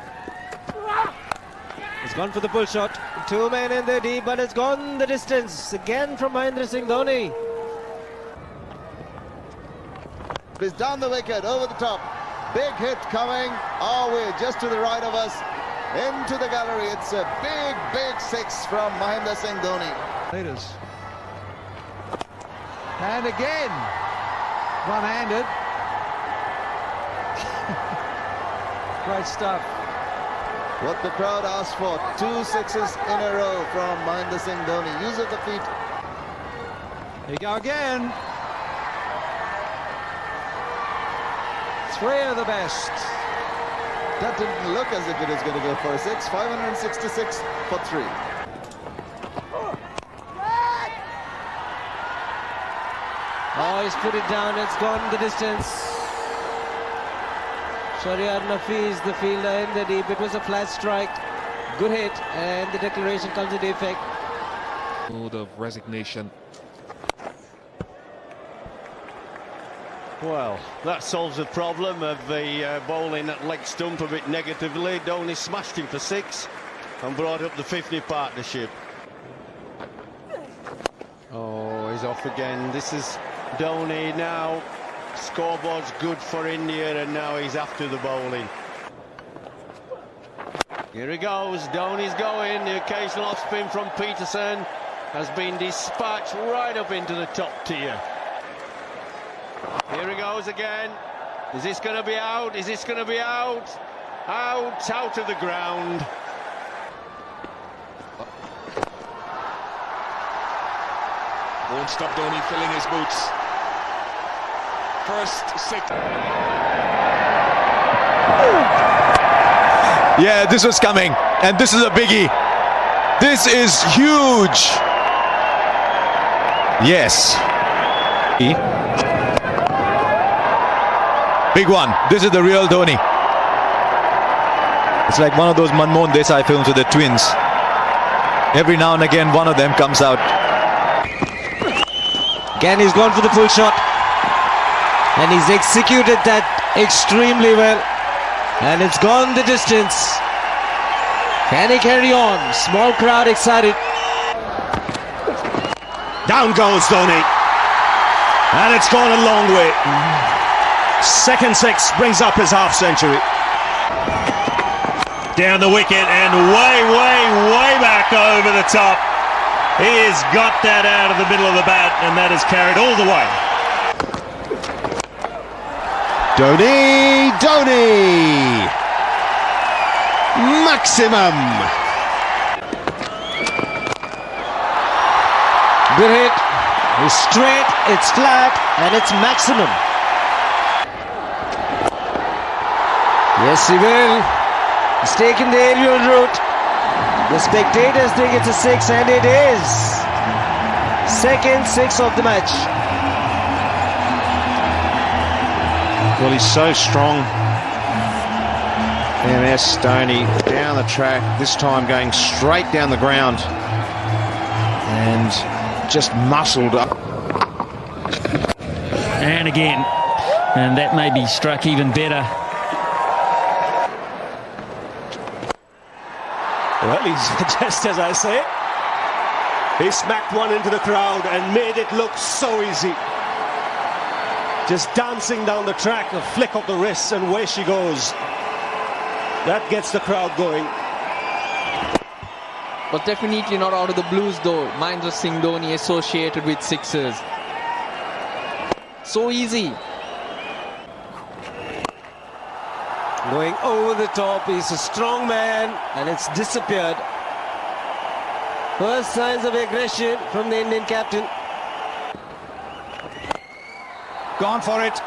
He's gone for the pull shot. 2 men in the deep, but it's gone the distance. Again from Mahendra Singh Dhoni.
It's down the wicket, over the top. Big hit coming our way, just to the right of us. Into the gallery. It's a big, big 6 from Mahendra Singh Dhoni.
Leaders. And again, one-handed.
Great stuff.
What the crowd asked for. 2 sixes in a row from Mahendra Singh Dhoni. Use of the feet.
Here you go again.
3 of the best. That didn't look as if it was going to go for a 6. 566 for 3.
Oh, he's put it down. It's gone the distance. Shariar Nafiz, the fielder in the deep. It was a flat strike. Good hit, and the declaration comes into effect.
Mood of resignation.
Well, that solves the problem of the bowling at leg stump a bit negatively. Dhoni smashed him for 6 and brought up the 50 partnership. Oh, he's off again. This is Dhoni now. Scoreboard's good for India, and now he's after the bowling. Here he goes. Dhoni's going. The occasional off spin from Peterson has been dispatched right up into the top tier. Here he goes again. Is this going to be out? Is this going to be out? Out of the ground.
Won't stop Dhoni filling his boots. First 6.
Yeah, this was coming, and this is a biggie. This is huge. Yes. Big one. This is the real Dhoni. It's like one of those Manmohan Desai films with the twins. Every now and again, one of them comes out.
Again, he's gone for the full shot. And he's executed that extremely well. And it's gone the distance. Can he carry on? Small crowd excited.
Down goes Dhoni. And it's gone a long way. Second six brings up his half century. Down the wicket and way back over the top. He has got that out of the middle of the bat, and that is carried all the way.
Dhoni! Maximum!
Good hit. It's straight, it's flat, and it's maximum. Yes, he will. He's taken the aerial route. The spectators think it's a six, and it is. Second six of the match.
Well, he's so strong. MS Dhoni down the track, this time going straight down the ground. And just muscled up.
And again, and that may be struck even better.
Well, he's just as I say. He smacked one into the crowd and made it look so easy. Just dancing down the track, a flick of the wrist, and away she goes. That gets the crowd going.
But definitely not out of the blues though. Mahendra Singh Dhoni associated with sixers. So easy.
Going over the top, he's a strong man, and it's disappeared. First signs of aggression from the Indian captain.
Gone for it.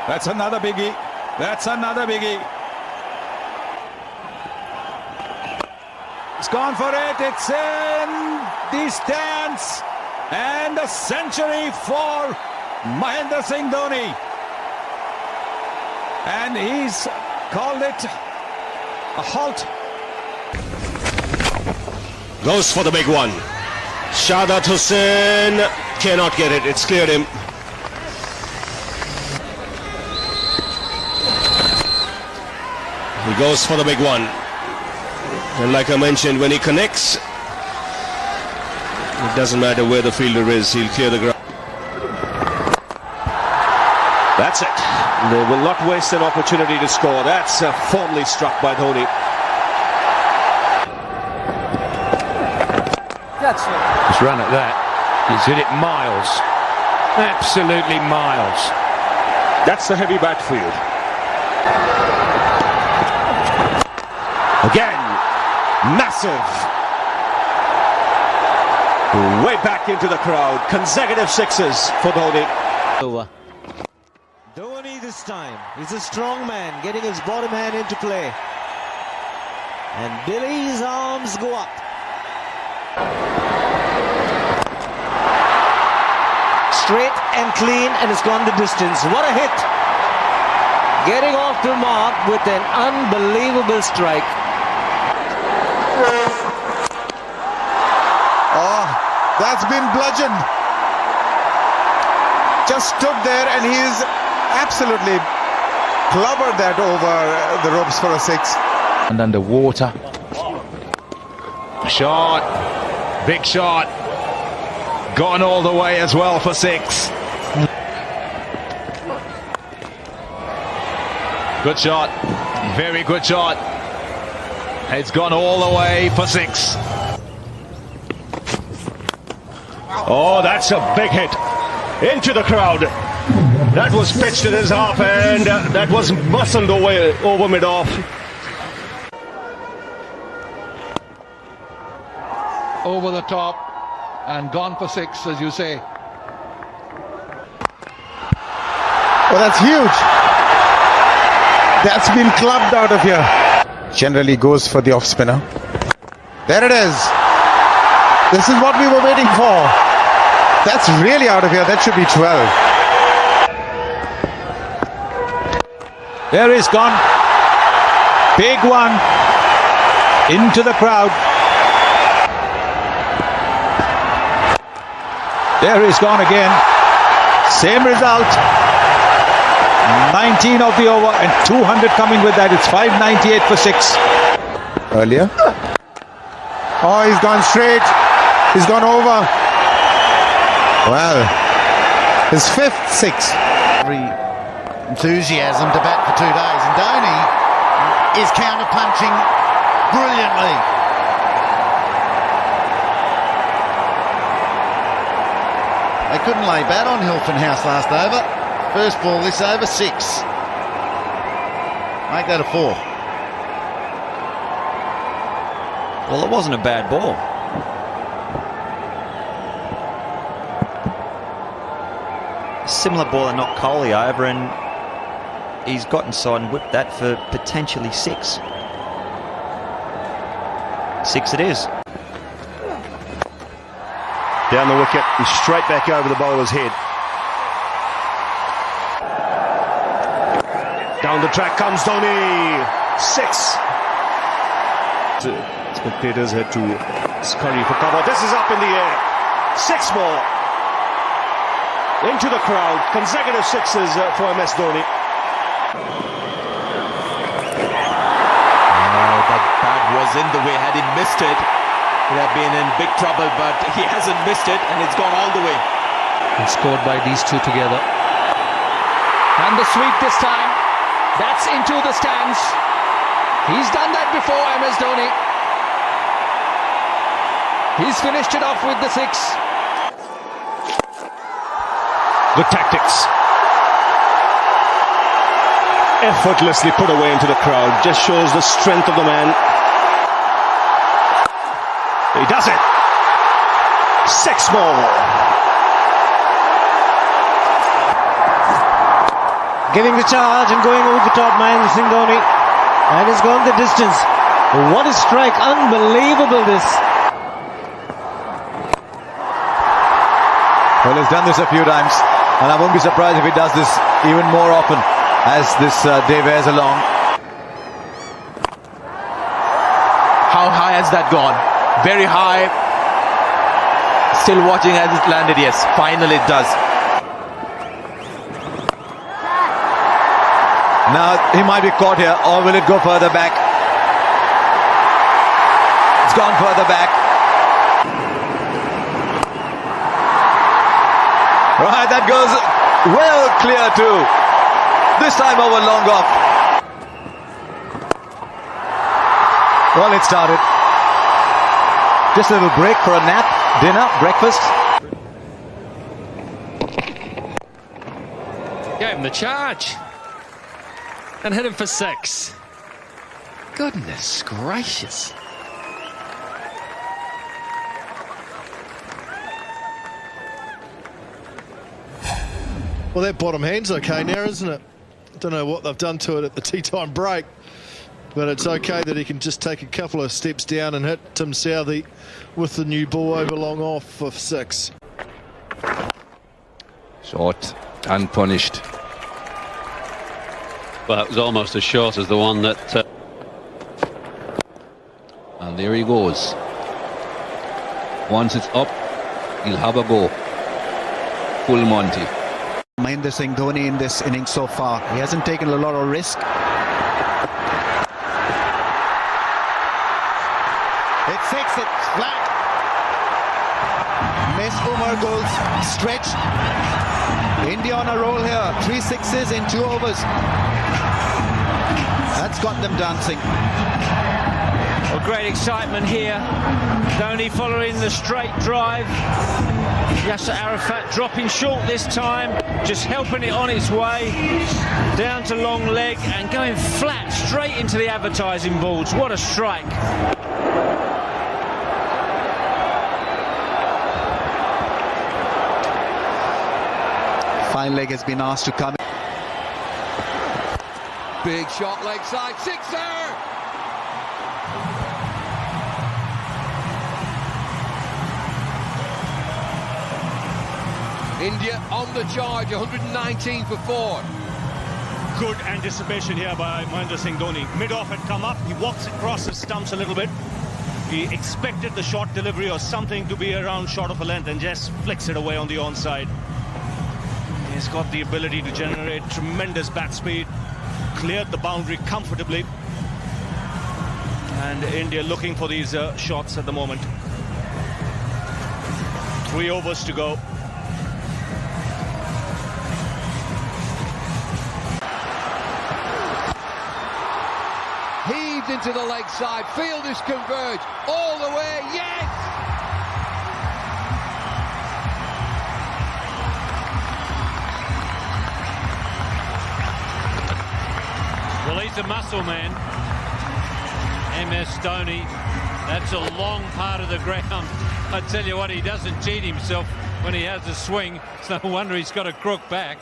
That's another biggie. That's another biggie. It's gone for it. It's in the stands. And a century for Mahendra Singh Dhoni. And he's called it a halt.
Goes for the big one. Shadat Hussain cannot get it. It's cleared him. He goes for the big one. And like I mentioned, when he connects, it doesn't matter where the fielder is, he'll clear the ground. That's it. They will not waste an opportunity to score. That's firmly struck by Dhoni.
That's it.
He's run at that. He's hit it miles. Absolutely miles.
That's the heavy bat field. Again, massive. Way back into the crowd. Consecutive sixes for Dhoni.
Over. Dhoni this time. He's a strong man, getting his bottom hand into play. And Billy's arms go up. Straight and clean, and it's gone the distance. What a hit! Getting off the mark with an unbelievable strike.
Oh, that's been bludgeoned. Just stood there and he's absolutely clobbered that over the ropes for a six.
And underwater. Shot. Big shot. Gone all the way as well for six. Good shot. Very good shot. It's gone all the way for six.
Oh, that's a big hit. Into the crowd. That was pitched at his half end. That was muscled away over mid-off.
Over the top and gone for six, as you say.
Oh, that's huge. That's been clubbed out of here. Generally goes for the off spinner. There it is. This is what we were waiting for. That's really out of here. That should be 12.
There he's gone. Big one. Into the crowd. There he's gone again. Same result. 19 of the over and 200 coming with that. It's 598 for 6.
Earlier. Oh, he's gone straight. He's gone over. Well, his 5th 6.
Every enthusiasm to bat for 2 days, and Dhoni is counter-punching brilliantly. They couldn't lay bat on Hilton House last over. First ball this over, 6. Make that a 4.
Well, it wasn't a bad ball. Similar ball that knocked Kohli over, and he's got inside and whipped that for potentially 6. 6 it is.
Down the wicket and straight back over the bowler's head. Down the track comes Dhoni. 6. Spectators had to scurry for cover. This is up in the air. 6 more. Into the crowd. Consecutive 6s for MS Dhoni.
That bat was in the way. Had he missed it, he'd have been in big trouble, but he hasn't missed it and it's gone all the way.
And scored by these two together. And the sweep this time. That's into the stands. He's done that before, MS Dhoni. He's finished it off with the 6.
Good tactics. Effortlessly put away into the crowd. Just shows the strength of the man. He does it. 6 more.
Getting the charge and going over the top, Mahendra Singh Dhoni. And he's gone the distance. What a strike. Unbelievable this.
Well, he's done this a few times, and I won't be surprised if he does this even more often as this day wears along.
How high has that gone? Very high. Still watching as it landed. Yes, finally it does.
Now he might be caught here, or will it go further back? It's gone further back. Right, that goes well clear too. This time over long off. Well, it started. Just a little break for a nap, dinner, breakfast.
Gave him the charge. And hit him for 6. Goodness gracious.
Well, that bottom hand's okay now, isn't it? I don't know what they've done to it at the tea time break, but it's okay that he can just take a couple of steps down and hit Tim Southey with the new ball over long off for 6.
Short, unpunished.
Well, it was almost as short as the one that...
And there he goes. Once it's up, he'll have a go. Full Monty.
Mahendra Singh Dhoni in this innings so far. He hasn't taken a lot of risk.
It's 6, it's flat. Miss Umar goals, stretch. India on a roll here. 3 6s in 2 overs. That's got them dancing.
Well, great excitement here. Dhoni following the straight drive. Yasser Arafat dropping short this time, just helping it on its way down to long leg and going flat straight into the advertising boards. What a strike.
Fine leg has been asked to come.
Big shot leg side, 6er! India on the charge, 119 for 4.
Good anticipation here by Mahendra Singh Dhoni. Mid-off had come up. He walks across the stumps a little bit. He expected the short delivery or something to be around short of a length and just flicks it away on the onside. He's got the ability to generate tremendous bat speed, cleared the boundary comfortably. And India looking for these shots at the moment. 3 overs to go.
Heaved into the leg side, fielders converge, all the way, yes!
Well, he's a muscle man, MS Dhoni. That's a long part of the ground. I tell you what, he doesn't cheat himself when he has a swing. It's no wonder he's got a crook back.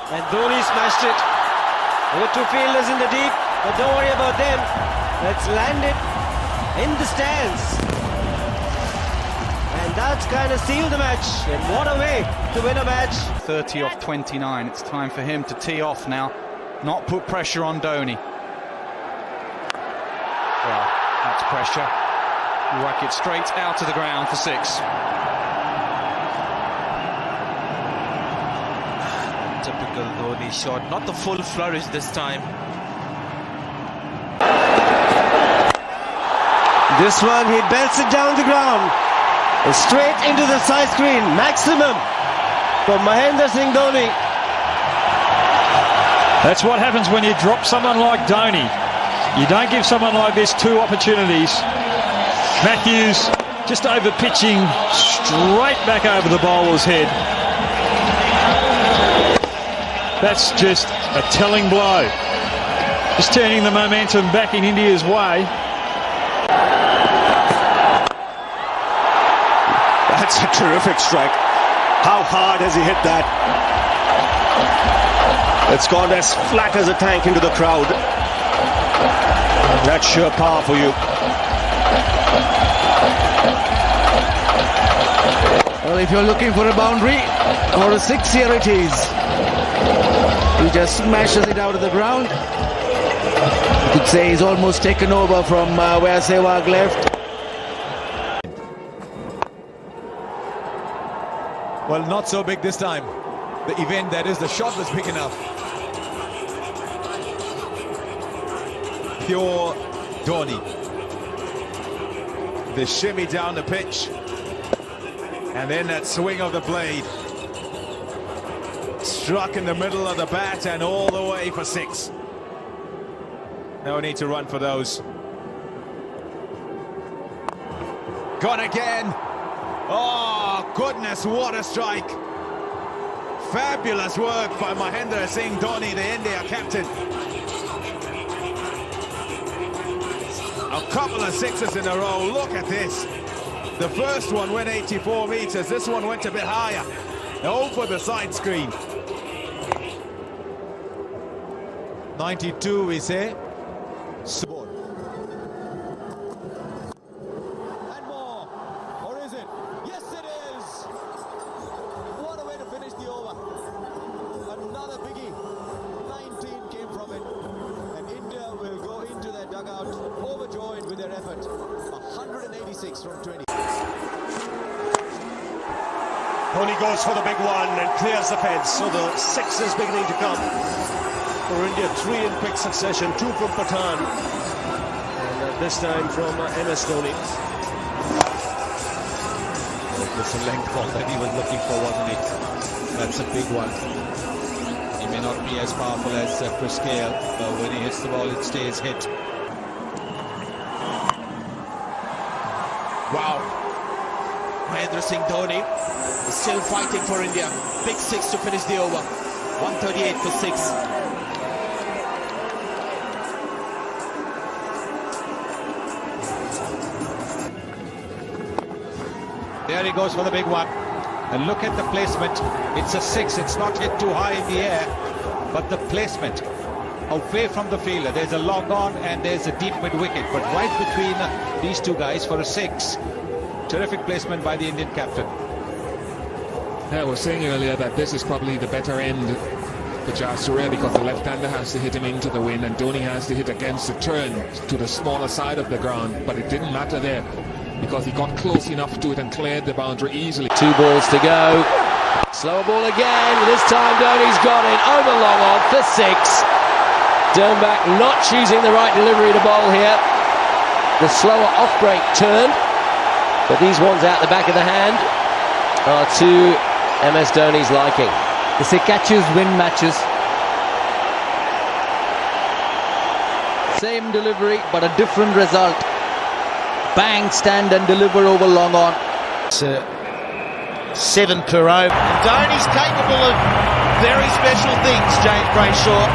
And Dhoni smashed it. There were 2 fielders in the deep, but don't worry about them. Let's land it in the stands. And that's kind of sealed the match. And what a way to win a match.
30 off 29. It's time for him to tee off now. Not put pressure on Dhoni. Well, that's pressure. Whack it straight out of the ground for 6.
Typical Dhoni shot, not the full flourish this time.
This one, he belts it down the ground. Straight into the side screen. Maximum for Mahendra Singh Dhoni.
That's what happens when you drop someone like Dhoni. You don't give someone like this 2 opportunities. Matthews just over pitching straight back over the bowler's head. That's just a telling blow. Just turning the momentum back in India's way.
That's a terrific strike. How hard has he hit that? It's gone as flat as a tank into the crowd. That's sheer power for you.
Well, if you're looking for a boundary or a 6, here it is. He just smashes it out of the ground. You could say he's almost taken over from where Sehwag left.
Well, not so big this time. The event, that is, the shot was big enough. Pure Dhoni. The shimmy down the pitch. And then that swing of the blade. Struck in the middle of the bat and all the way for 6. No need to run for those. Gone again. Oh, goodness, what a strike. Fabulous work by Mahendra Singh Dhoni, the India captain. A couple of 6s in a row. Look at this. The first one went 84 meters. This one went a bit higher. Over the side screen. 92, we say.
Overjoyed with their effort. 186 from 20.
Dhoni goes for the big one and clears the fence. So the 6 is beginning to come for India. 3 in quick succession. 2 from Pathan. And this time from MS Dhoni.
It was a length ball that he was looking for, wasn't it? That's a big one. He may not be as powerful as Chris Gale, but when he hits the ball, it stays hit.
Wow. Mahendra Singh Dhoni is still fighting for India. Big 6 to finish the over. 138 for 6.
There he goes for the big one. And look at the placement. It's a 6. It's not hit too high in the air. But the placement away from the fielder. There's a long on and there's a deep mid-wicket. But right between these 2 guys for a 6. Terrific placement by the Indian captain.
Yeah, I was saying earlier that this is probably the better end for Jazz because the left-hander has to hit him into the wind and Dhoni has to hit against the turn to the smaller side of the ground. But it didn't matter there because he got close enough to it and cleared the boundary easily.
2 balls to go. Slower ball again. This time Dhoni's got it over long on for 6. Dernbach not choosing the right delivery to bowl here. The slower off-break turn. But these ones out the back of the hand are to MS Dhoni's liking.
They say catches win matches. Same delivery, but a different result. Bang, stand and deliver over long on.
It's 7 per over. Dhoni's capable of very special things, James Brayshaw.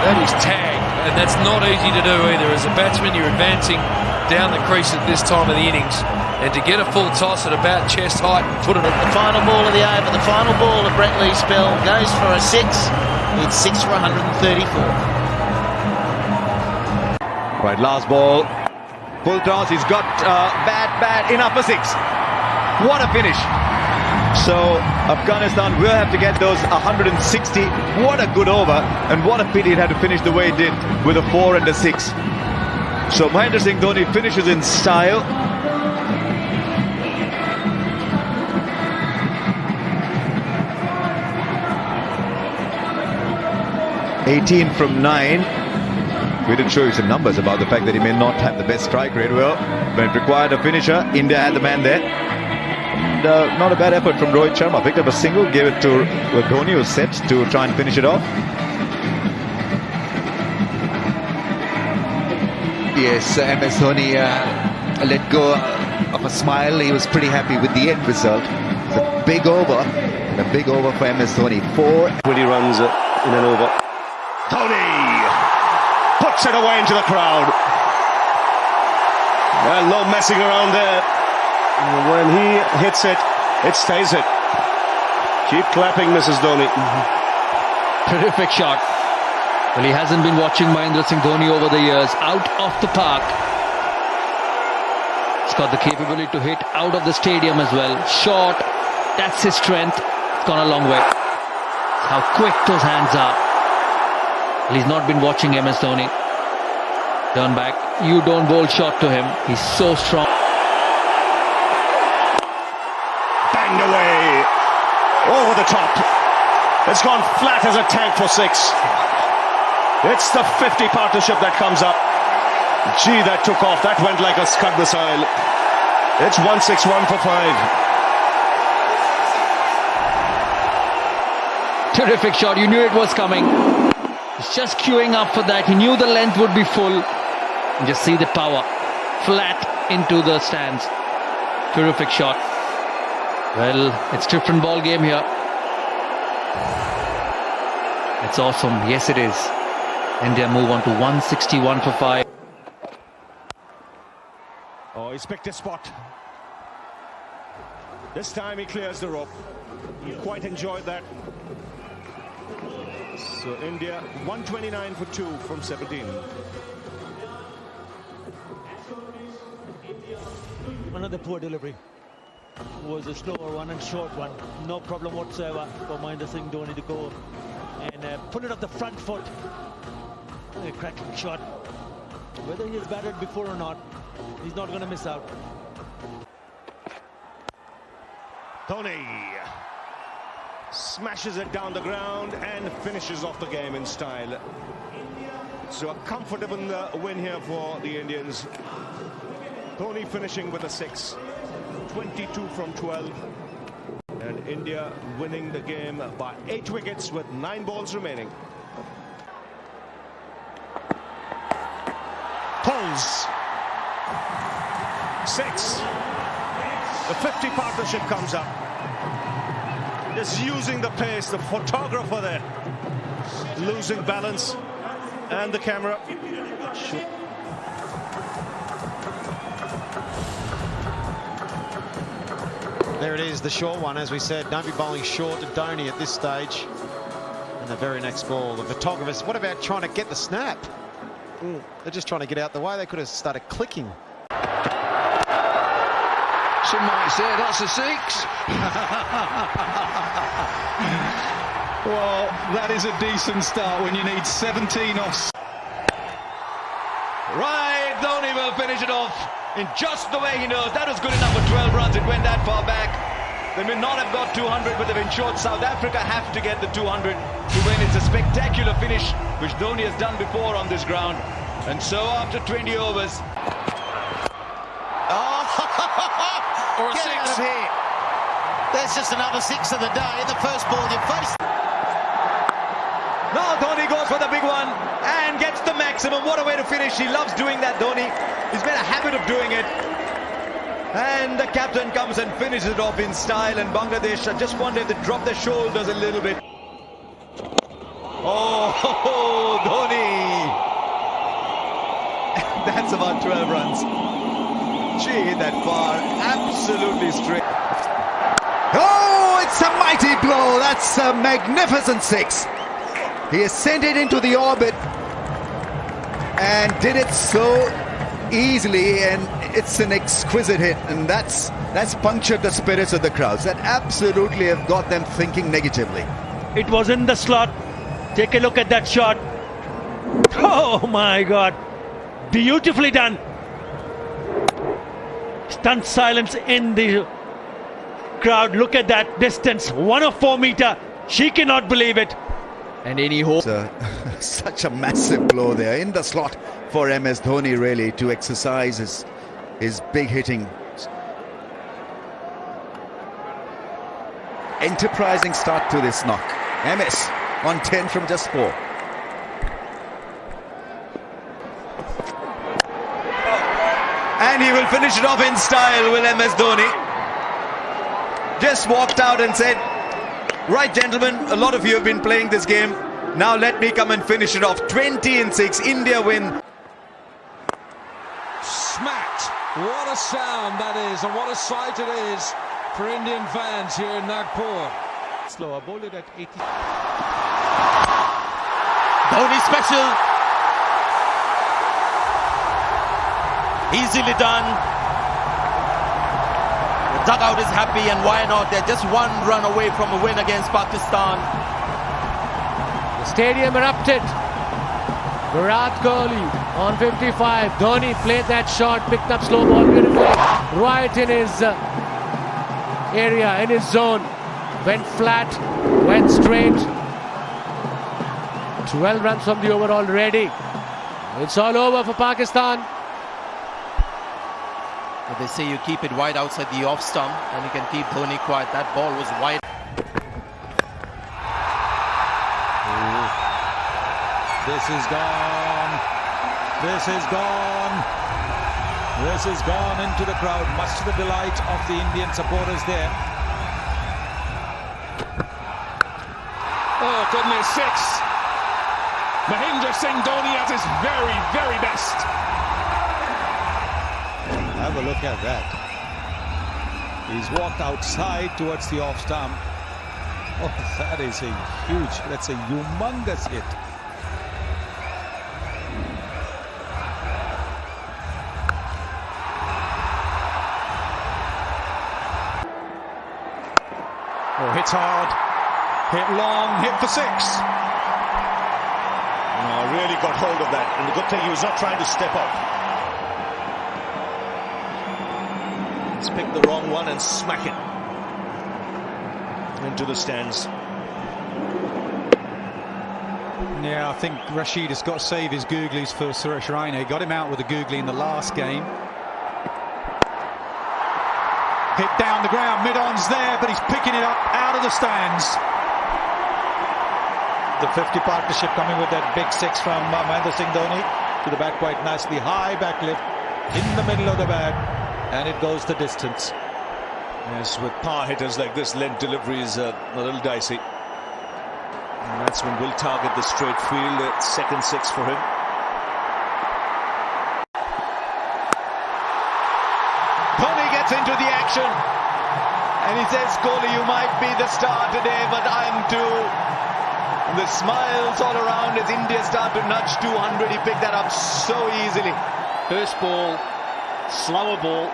That is tag, and that's not easy to do either. As a batsman, you're advancing down the crease at this time of the innings. And to get a full toss at about chest height, put it...
The final ball of the over, the final ball of Brett Lee's spell goes for a 6. It's 6 for 134.
Right, last ball. Full toss, he's got bad, enough for 6. What a finish. So Afghanistan will have to get those 160. What a good over, and what a pity it had to finish the way it did with a 4 and a 6. So Mahendra Singh Dhoni finishes in style. 18 from 9. We did show you some numbers about the fact that he may not have the best strike rate. Well, when it required a finisher, India had the man there. And not a bad effort from Rohit Sharma. Picked up a single, gave it to Dhoni, who was set to try and finish it off.
Yes, MS Dhoni let go of a smile. He was pretty happy with the end result. It's a big over, and a big over for MS Dhoni.
20 runs in an over. Dhoni puts it away into the crowd. Well, no messing around there. When he hits it, it stays it. Keep clapping, Mrs. Dhoni.
Terrific shot. Well, he hasn't been watching Mahendra Singh Dhoni over the years. Out of the park. He's got the capability to hit out of the stadium as well. Short, that's his strength. It's gone a long way. How quick those hands are. Well, he's not been watching MS Dhoni. Dernbach, you don't bowl short to him. He's so strong.
Banged away. Over the top. It's gone flat as a tank for 6. It's the 50 partnership that comes up. Gee, that took off. That went like a Scud missile. It's 161 for 5.
Terrific shot. You knew it was coming. He's just queuing up for that. He knew the length would be full. And just see the power. Flat into the stands. Terrific shot. Well, it's different ball game here. It's awesome. Yes, it is. India move on to 161 for 5.
Oh, he's picked a spot. This time he clears the rope. He quite enjoyed that. So India 129 for 2 from 17.
Another poor delivery. Was a slower one and short one. No problem whatsoever for Mahendra Singh Dhoni to go and put it off the front foot. A cracking shot. Whether he has batted before or not, he's not going to miss out.
Dhoni smashes it down the ground and finishes off the game in style. So a comfortable win here for the Indians. Dhoni finishing with a 6. 22 from 12. And India winning the game by 8 wickets with 9 balls remaining. Pulls. 6. The 50 partnership comes up. Just using the pace, the photographer there. Losing balance. And the camera.
There it is, the short one. As we said, don't be bowling short to Dhoni at this stage. And the very next ball, the photographers, what about trying to get the snap? They're just trying to get out the way. They could have started clicking.
Some might say that's a 6.
that is a decent start when you need 17 off.
Right, Dhoni will finish it off in just the way he knows. That was good enough for 12 runs. It went that far back. They may not have got 200, but they've ensured South Africa have to get the 200 to win. It's a spectacular finish, which Dhoni has done before on this ground. And so after 20 overs...
Or a six. Out of here. That's just another six of the day. In the first ball, you face.
Now Dhoni goes for the big one and gets the maximum. What a way to finish. He loves doing that, Dhoni. He's made a habit of doing it. And the captain comes and finishes it off in style. And Bangladesh, I just wonder if they drop their shoulders a little bit. Oh, Dhoni. That's about 12 runs. Gee, hit that far. Absolutely straight.
Oh, it's a mighty blow. That's a magnificent six. He has sent it into the orbit and did it so easily, and it's an exquisite hit, and that's punctured the spirits of the crowds. That absolutely have got them thinking negatively.
It was in the slot. Take a look at that shot. Oh my God. Beautifully done. Stunned silence in the crowd. Look at that distance. 104 meter. She cannot believe it.
And any hope.
Such a massive blow there in the slot for MS Dhoni, really, to exercise his big hitting. Enterprising start to this knock. MS on 10 from just 4.
And he will finish it off in style with MS Dhoni. Just walked out and said, right, gentlemen, a lot of you have been playing this game. Now let me come and finish it off. 20-6, India win.
Smacked. What a sound that is, and what a sight it is for Indian fans here in Nagpur.
Slower, bowled it at 80.
Dhoni special. Easily done. The dugout is happy, and why not? They're just one run away from a win against Pakistan.
The stadium erupted. Virat Kohli on 55. Dhoni played that shot, picked up slow ball beautifully, right in his area, in his zone. Went flat, went straight. 12 runs from the over already. It's all over for Pakistan.
They say you keep it wide outside the off stump and you can keep Dhoni quiet. That ball was wide.
This is gone. This is gone. This is gone into the crowd, much to the delight of the Indian supporters there.
Oh, goodness sakes. Mahendra Singh Dhoni at his very, very best.
Have a look at that. He's walked outside towards the off stump. Oh, that is a huge, that's a humongous hit.
Oh, hits hard, hit long, hit for six. No, really got hold of that, and the good thing he was not trying to step up. He's picked the wrong one and smack it into the stands.
Yeah, I think Rashid has got to save his googlies for Suresh Raina. He got him out with a googly in the last game. Hit down the ground, mid-on's there, but he's picking it up out of the stands. The 50 partnership coming with that big six from Mahendra Singh Dhoni to the bat quite nicely. High back lift in the middle of the bat, and it goes the distance.
Yes, with power hitters like this, length delivery is a little dicey. And batsman will target the straight field. Second six for him.
Dhoni gets into the action and he says, Kohli, you might be the star today, but I'm too. And the smiles all around as India start to nudge 200. He picked that up so easily.
First ball, slower ball.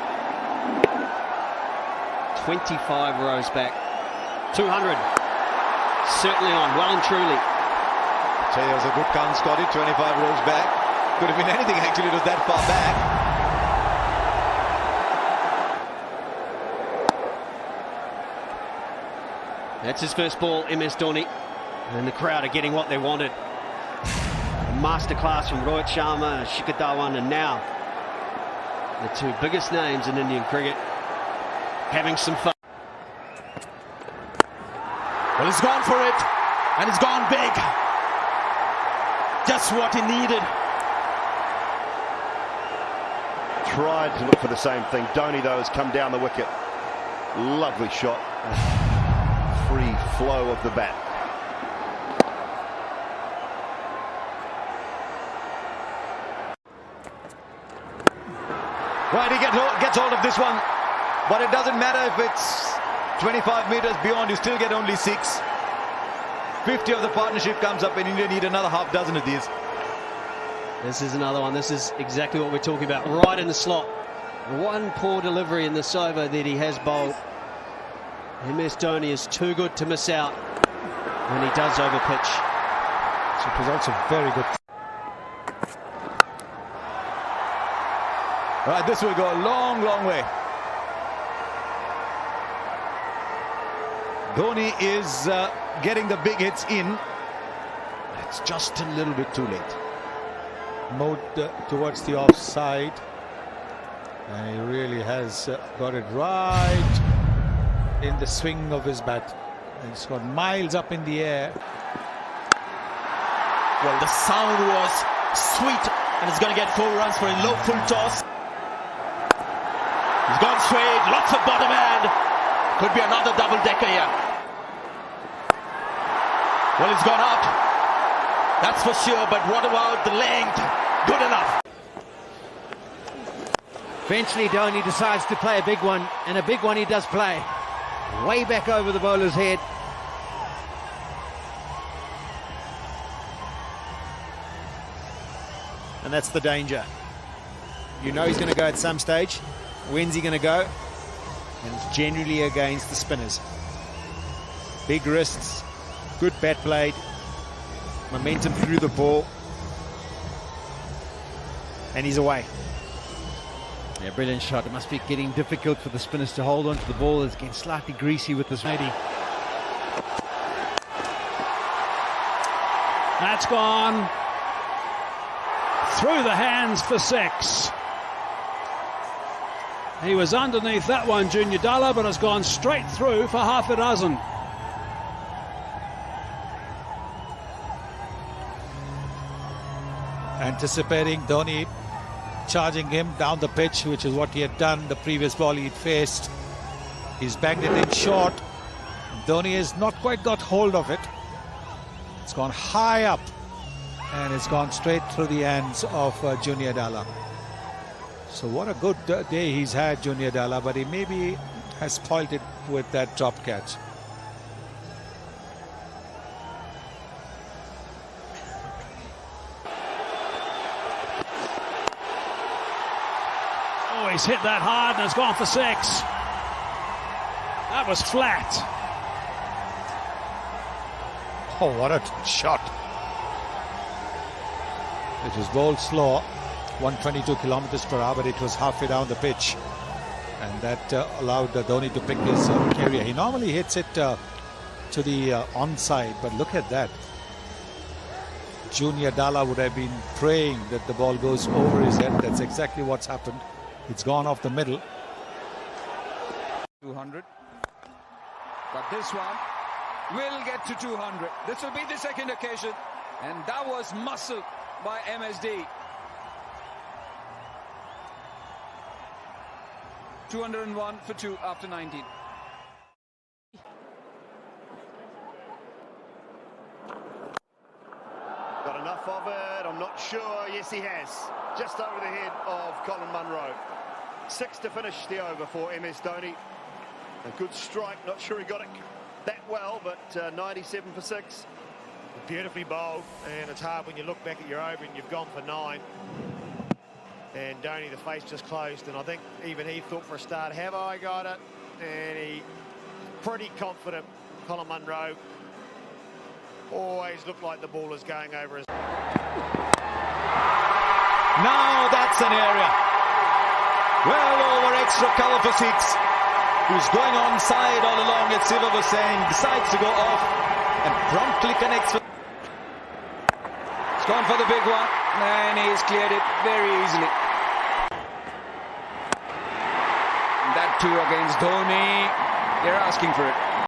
25 rows back. 200. certainly on, well and truly.
So it was a good count, Scotty, 25 rows back. Could have been anything actually, it was that far back.
That's his first ball, MS Dhoni. And the crowd are getting what they wanted. Masterclass from Rohit Sharma and Shikhar Dhawan, and now the two biggest names in Indian cricket having some fun.
Well, he's gone for it, and he's gone big. Just what he needed.
Tried to look for the same thing. Dhoni, though, has come down the wicket. Lovely shot. Free flow of the bat.
Right, he gets hold of this one, but it doesn't matter if it's 25 meters beyond, you still get only 6. 50 of the partnership comes up, and India need another half dozen of these.
This is another one. This is exactly what we're talking about, right in the slot. One poor delivery in this over that he has bowled. MS Dhoni is too good to miss out when he does over pitch.
So it was also very good.
Right, this will go a long, long way. Dhoni is getting the big hits in.
It's just a little bit too late. Mode towards the offside. And he really has got it right in the swing of his bat. And it's got miles up in the air.
Well, the sound was sweet, and he's going to get 4 runs for a low full toss. He's gone straight, lots of bottom end. Could be another double-decker here. Well, it's gone up. That's for sure, but what about the length? Good enough.
Eventually Dhoni decides to play a big one, and a big one he does play. Way back over the bowler's head.
And that's the danger. You know he's going to go at some stage. When's he going to go? And it's generally against the spinners. Big wrists, good bat blade, momentum through the ball. And he's away.
Yeah, brilliant shot. It must be getting difficult for the spinners to hold on to the ball. It's getting slightly greasy with this lady.
That's gone through the hands for 6. He was underneath that one, Junior Dalla, but has gone straight through for half a dozen.
Anticipating Dhoni charging him down the pitch, which is what he had done the previous ball he'd faced. He's banged it in short. Dhoni has not quite got hold of it. It's gone high up, and it's gone straight through the hands of Junior Dalla. So what a good day he's had, Junior Dalla, but he maybe has spoiled it with that drop catch.
Oh, he's hit that hard and it's gone for 6. That was flat.
Oh, what a shot. It was bowled slow, 122 kilometers per hour, but it was halfway down the pitch. And that allowed Dhoni to pick his carrier. He normally hits it to the onside, but look at that. Junior Dalla would have been praying that the ball goes over his head. That's exactly what's happened. It's gone off the middle.
200. But this one will get to 200. This will be the second occasion. And that was muscle by MSD. 201 for 2 after 19.
Got enough of it? I'm not sure. Yes, he has. Just over the head of Colin Munro. 6 to finish the over for MS Dhoni. A good strike. Not sure he got it that well, but 97 for 6.
Beautifully bowled, and it's hard when you look back at your over and you've gone for 9. And Dhoni, the face just closed, and I think even he thought for a start, have I got it? And he pretty confident, Colin Munro, always looked like the ball is going over his...
Now that's an area. Well over extra cover for 6. Who's going onside all along, as Siva was saying, decides to go off and promptly connects with... He's gone for the big one and he's cleared it very easily. And that too against Dhoni. They're asking for it.